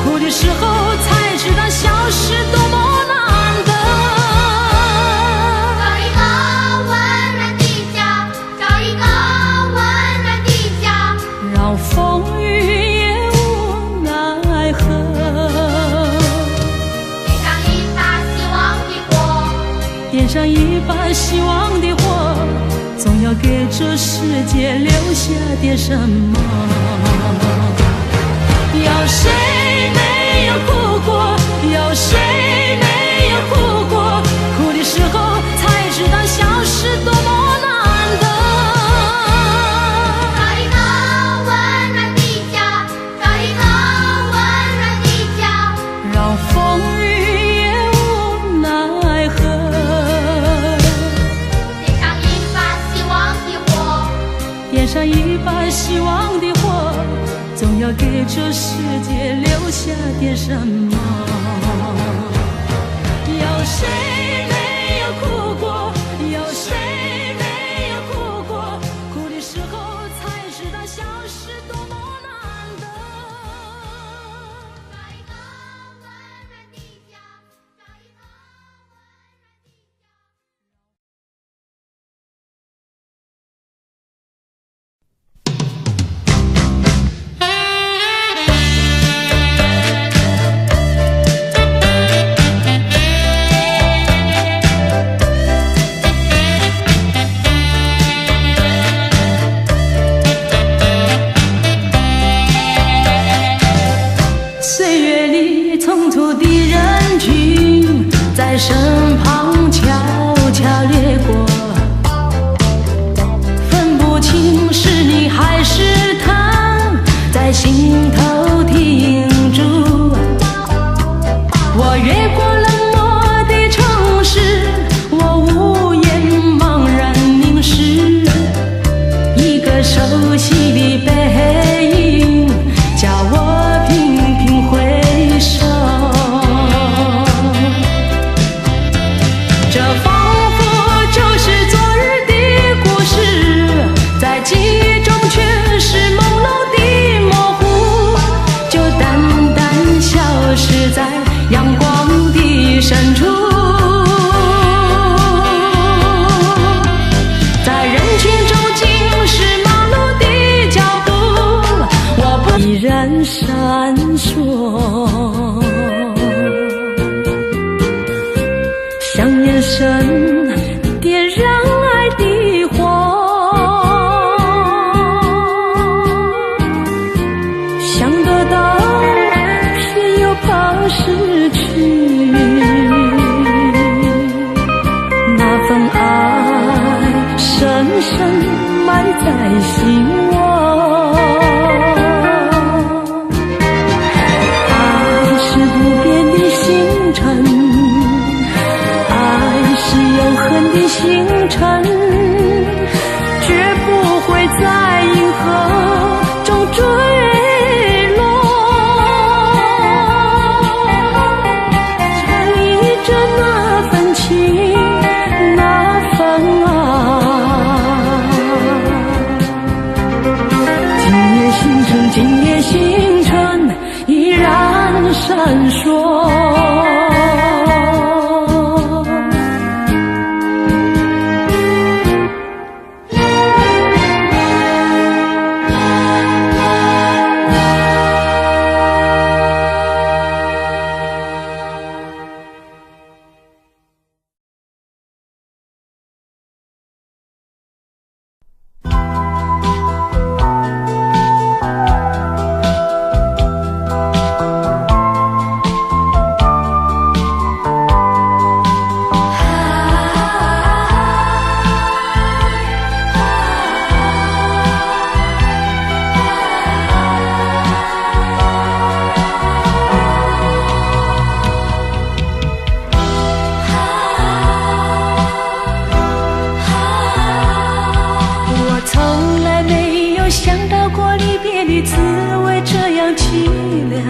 哭的时候才知道笑是多么难得。找一个温暖的家，找一个温暖的家，让风雨也无奈何。点上一把希望的火，总要给这世界留下点什么。有谁没有哭过？有谁没有哭过？哭的时候才知道笑是多么难得。找一个温暖的家，找一个这世界留下点什么？有谁没有哭过？有谁没有哭过？哭的时候才知道笑是多么难得。找一个温暖的家，找一个温暖的家。岁月里匆匆的人群在身旁悄悄掠过，分不清是你还是他，在心头停住。我越过冷漠的城市，我无言茫然凝视，一个熟悉的背影叫我频频回首。这仿佛就是昨日的故事，在记忆中却是朦胧的模糊，就淡淡消失在阳光的深处。在人群中尽是忙碌的脚步，我不依然闪烁，像眼神点燃爱的火，想得到却又怕失去，那份爱深深埋在心窝。爱是不变的星辰，爱是永恒的星辰，绝不会在银河中坠落。沉溺着那份情，那份爱。今夜星辰，今夜星辰依然闪烁。我从来没有想到过离别的滋味这样凄凉，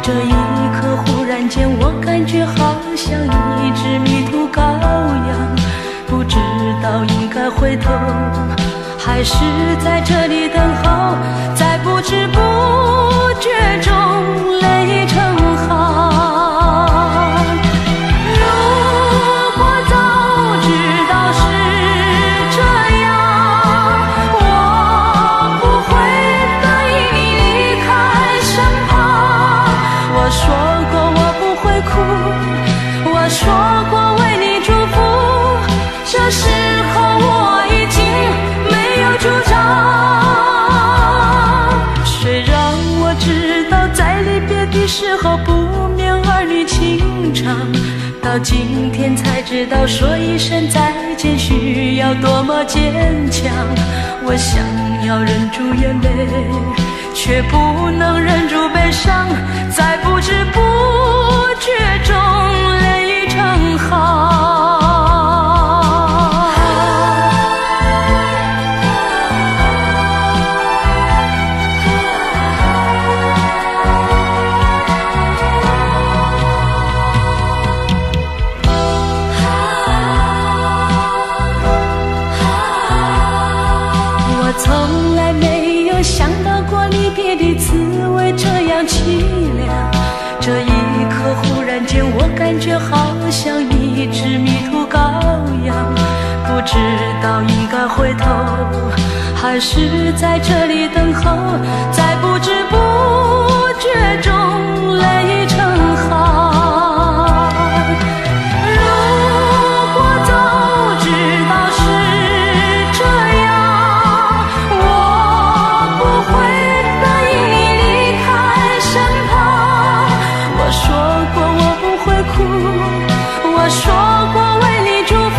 这一刻忽然间我感觉好像一只迷途羔羊，不知道应该回头还是在这里等候，在不知不觉中泪成行。如果早知道是这样，我不会答应你离开身旁。我说过我不会哭，我说过为你祝福，这时候我已经没有主张。虽然我知道在离别的时候不免儿女情长，到今天才知道说一声再见需要多么坚强。我想要忍住眼泪，却不能忍住悲伤，在不知不觉中泪成行。像一只迷途羔羊，不知道应该回头，还是在这里等候，在不知不觉中泪成行。如果早知道是这样，我不会答应你离开身旁。我说过我不会哭，我说过为你祝福，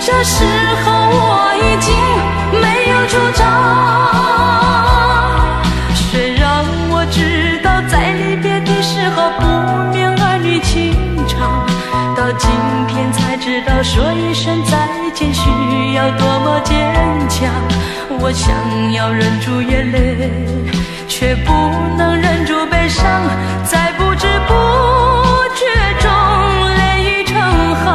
这时候我已经没有主张。虽然我知道在离别的时候不免儿女情长，到今天才知道说一声再见需要多么坚强。我想要忍住眼泪，却不能忍住悲伤，在不知不觉中泪成行。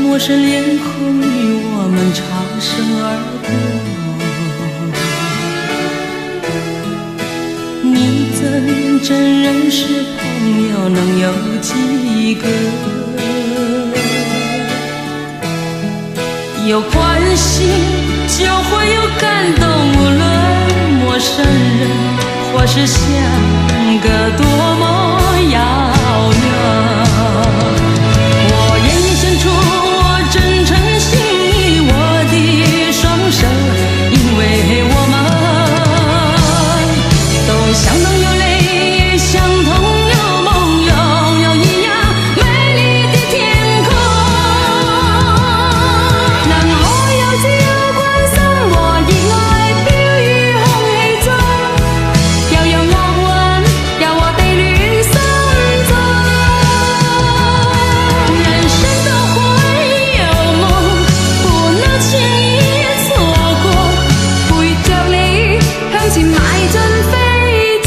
陌生脸孔与我们擦身而过，你怎真认识朋友能有几个？有关心就会有感动，无论陌生人或是相隔多么遥远。我愿意献出我真诚心意，我的双手，因为我们都相同有泪，相同有梦，拥有一样美丽的天空。能可有朝關心和熱愛飄於空氣中，又讓樂韻柔和地戀心中。人生都會有夢，不能輕易錯過，陪着你向前邁進飛縱。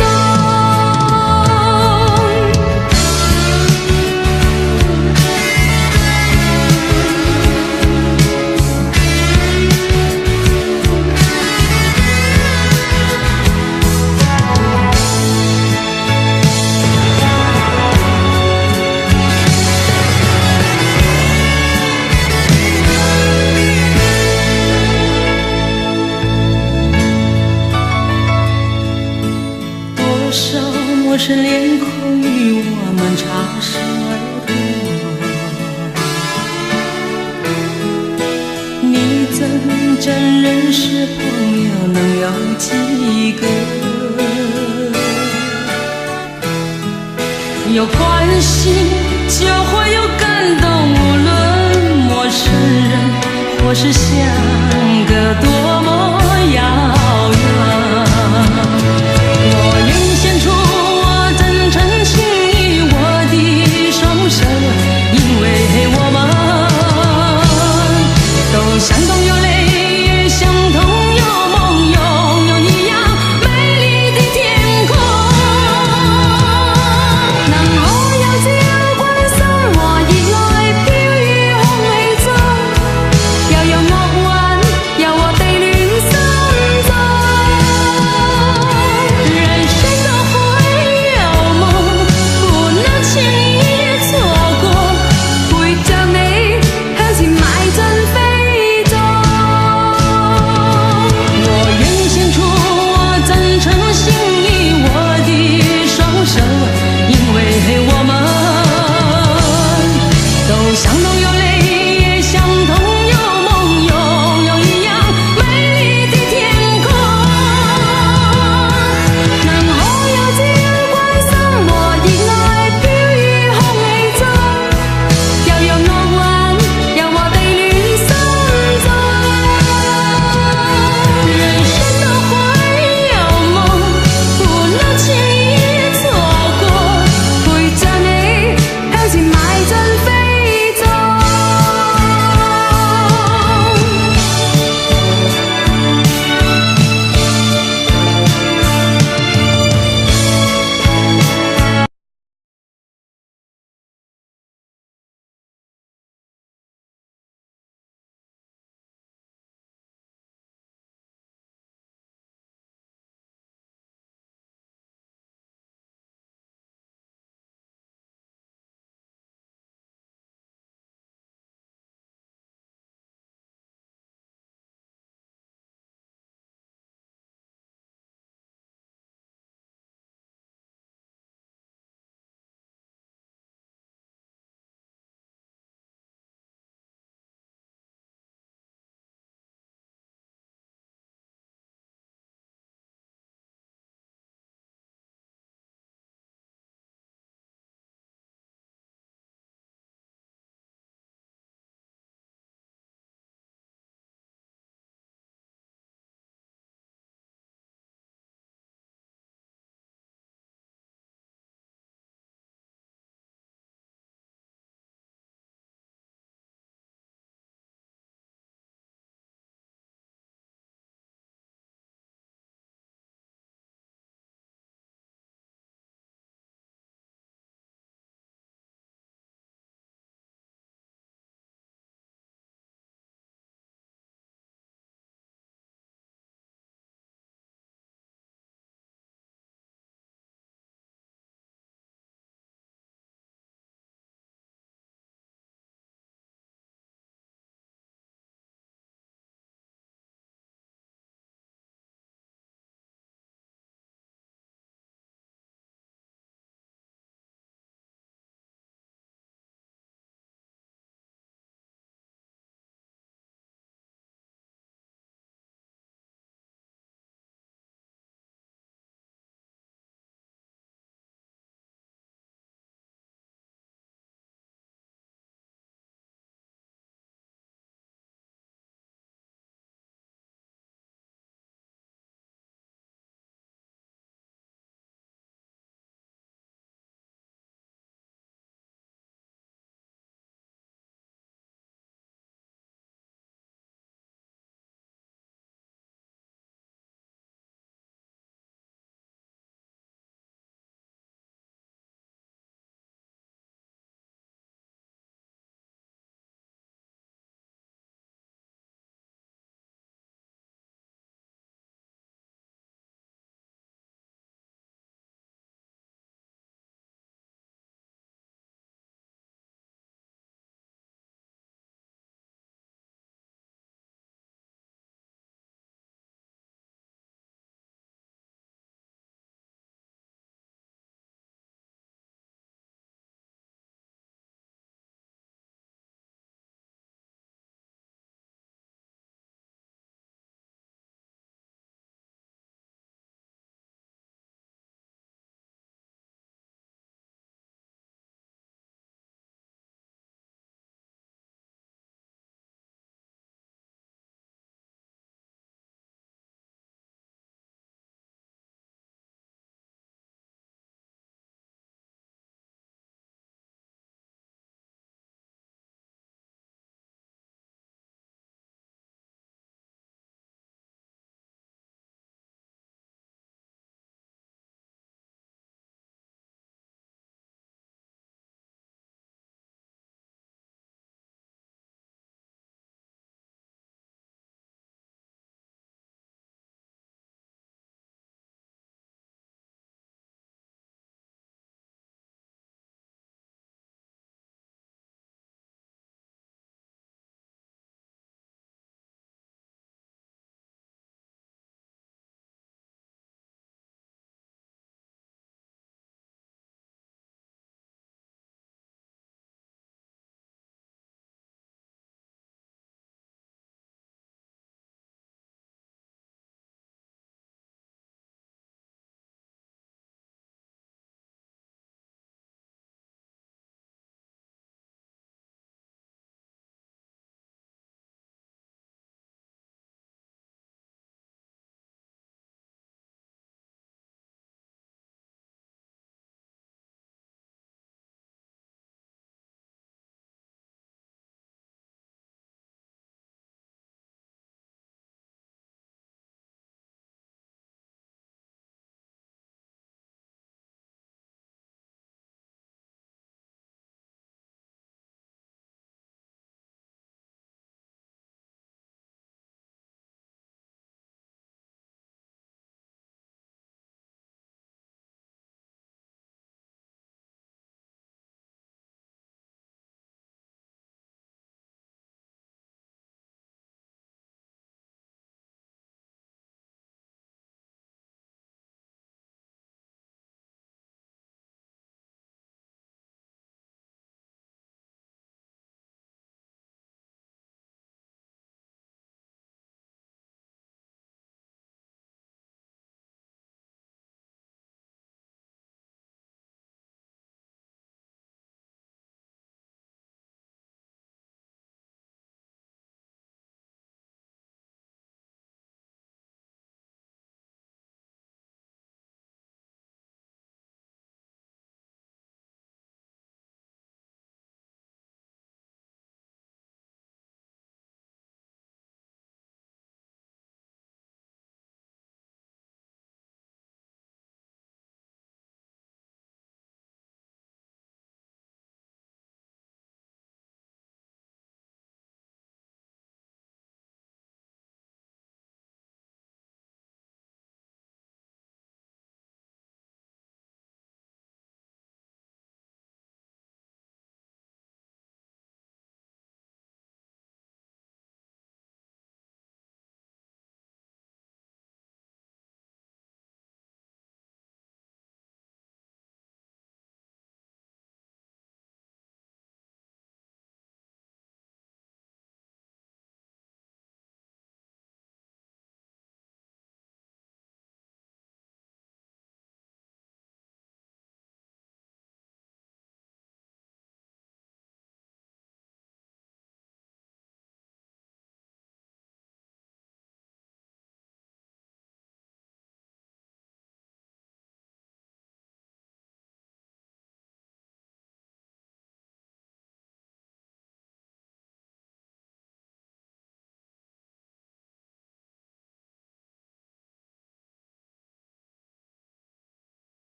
多少陌生臉孔與我們擦身而過，你怎真認識朋友能有幾個？有關係就會有感動，無論陌生人或是相隔多麼遙遠。我願意獻出我真誠心意，我的雙手，因為我們都相同有淚，相同有夢，擁有一樣美麗的天空。能可有朝關心和熱愛飄於空氣中，又讓樂韻柔和地戀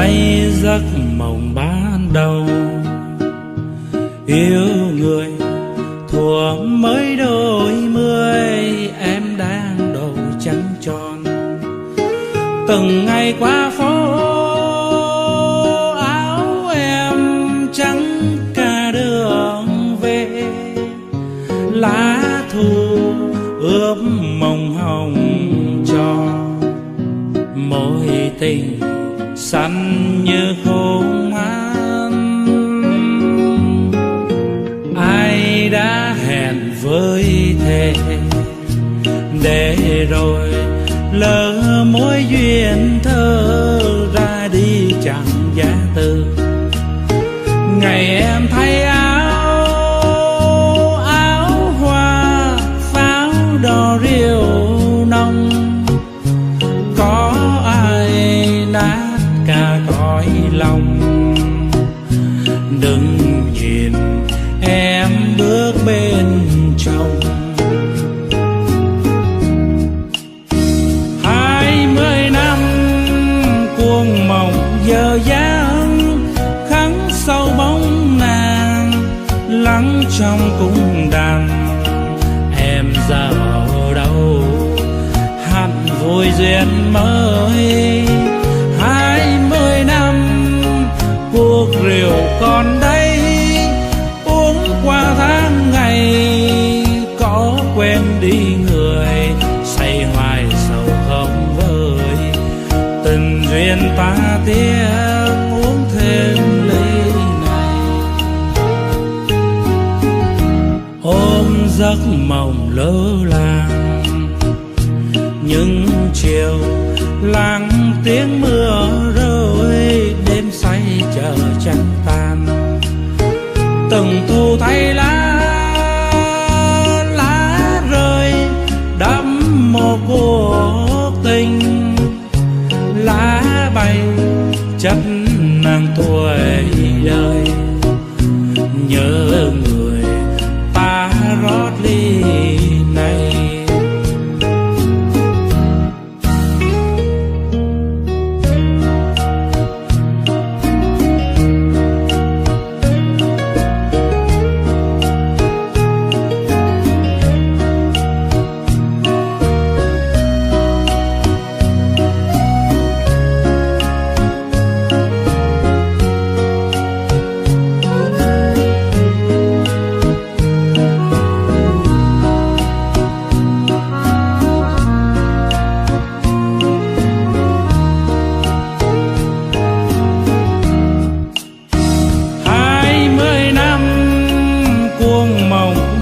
say giấc mộng ban đầu, yêu người thuở mới đôi mươi, em đang đầu trắng tròn. Từng ngày qua phố áo em trắng cả đường về, lá thu ướp mộng hồng cho mối tình xanh như khôn han. Ai đã hẹn với thề để rồi lỡ mối duyên thơ ra đi chẳng giá từ. Ngày em thay áo hoa pháo đỏ rượu nồng, có ai nát cả cõi lòng. Đừng nhìn em bước bên trong, 20 năm cuồng mộng giờ dáng, khắc sâu bóng nàng lắng trong cung đàn. Em giờ ở đâu hẳn vui duyên mới, 20 năm cuộc rượu còn đây, uống qua tháng ngày có quên đi người, say hoài sầu không vơi. Tình duyên ta tiếc uống thêm ly này, ôm giấc mộng lơ làng. Những chiều lặng tiếng mưa rơi, đêm say chờ trăng tan. Từng thu thay lá rơi đẫm mồ cuộc tình, lá bay chất nàng tuổi đời. Nhớ người ta rót ly này,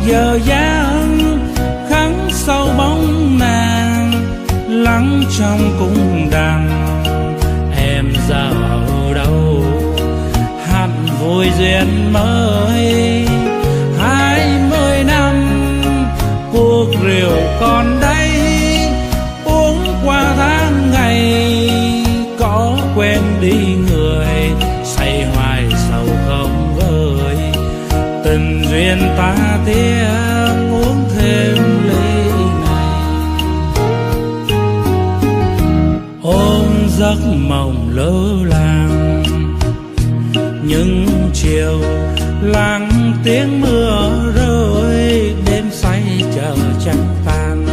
giờ dáng khắc sâu bóng nàng lắng trong cung đàn. Em giờ ở đâu hẳn vui duyên mới, 20 năm cuộc rượu còn đây, uống qua tháng ngày có quên đi người, say hoài sầu không vơi. Tình duyên ta tiếc uống thêm ly này, ôm giấc mộng lơ làng. Những chiều lặng tiếng mưa rơi, đêm say chờ trăng tan.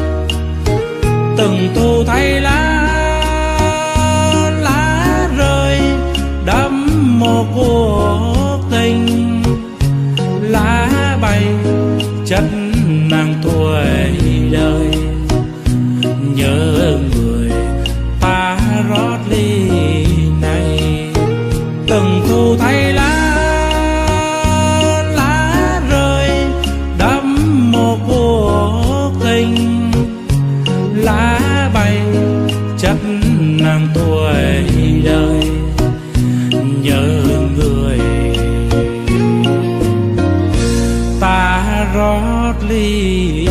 Từng thu thay lá rơi đẫm mồ cuộc tình, lá bay chất nàng tuổi đời. Nhớ người ta rót ly này, từng thu thay lá rơi đẫm mồ cuộc tình, lá bay chất nàng tuổi đời. Nhớ người ta rót ly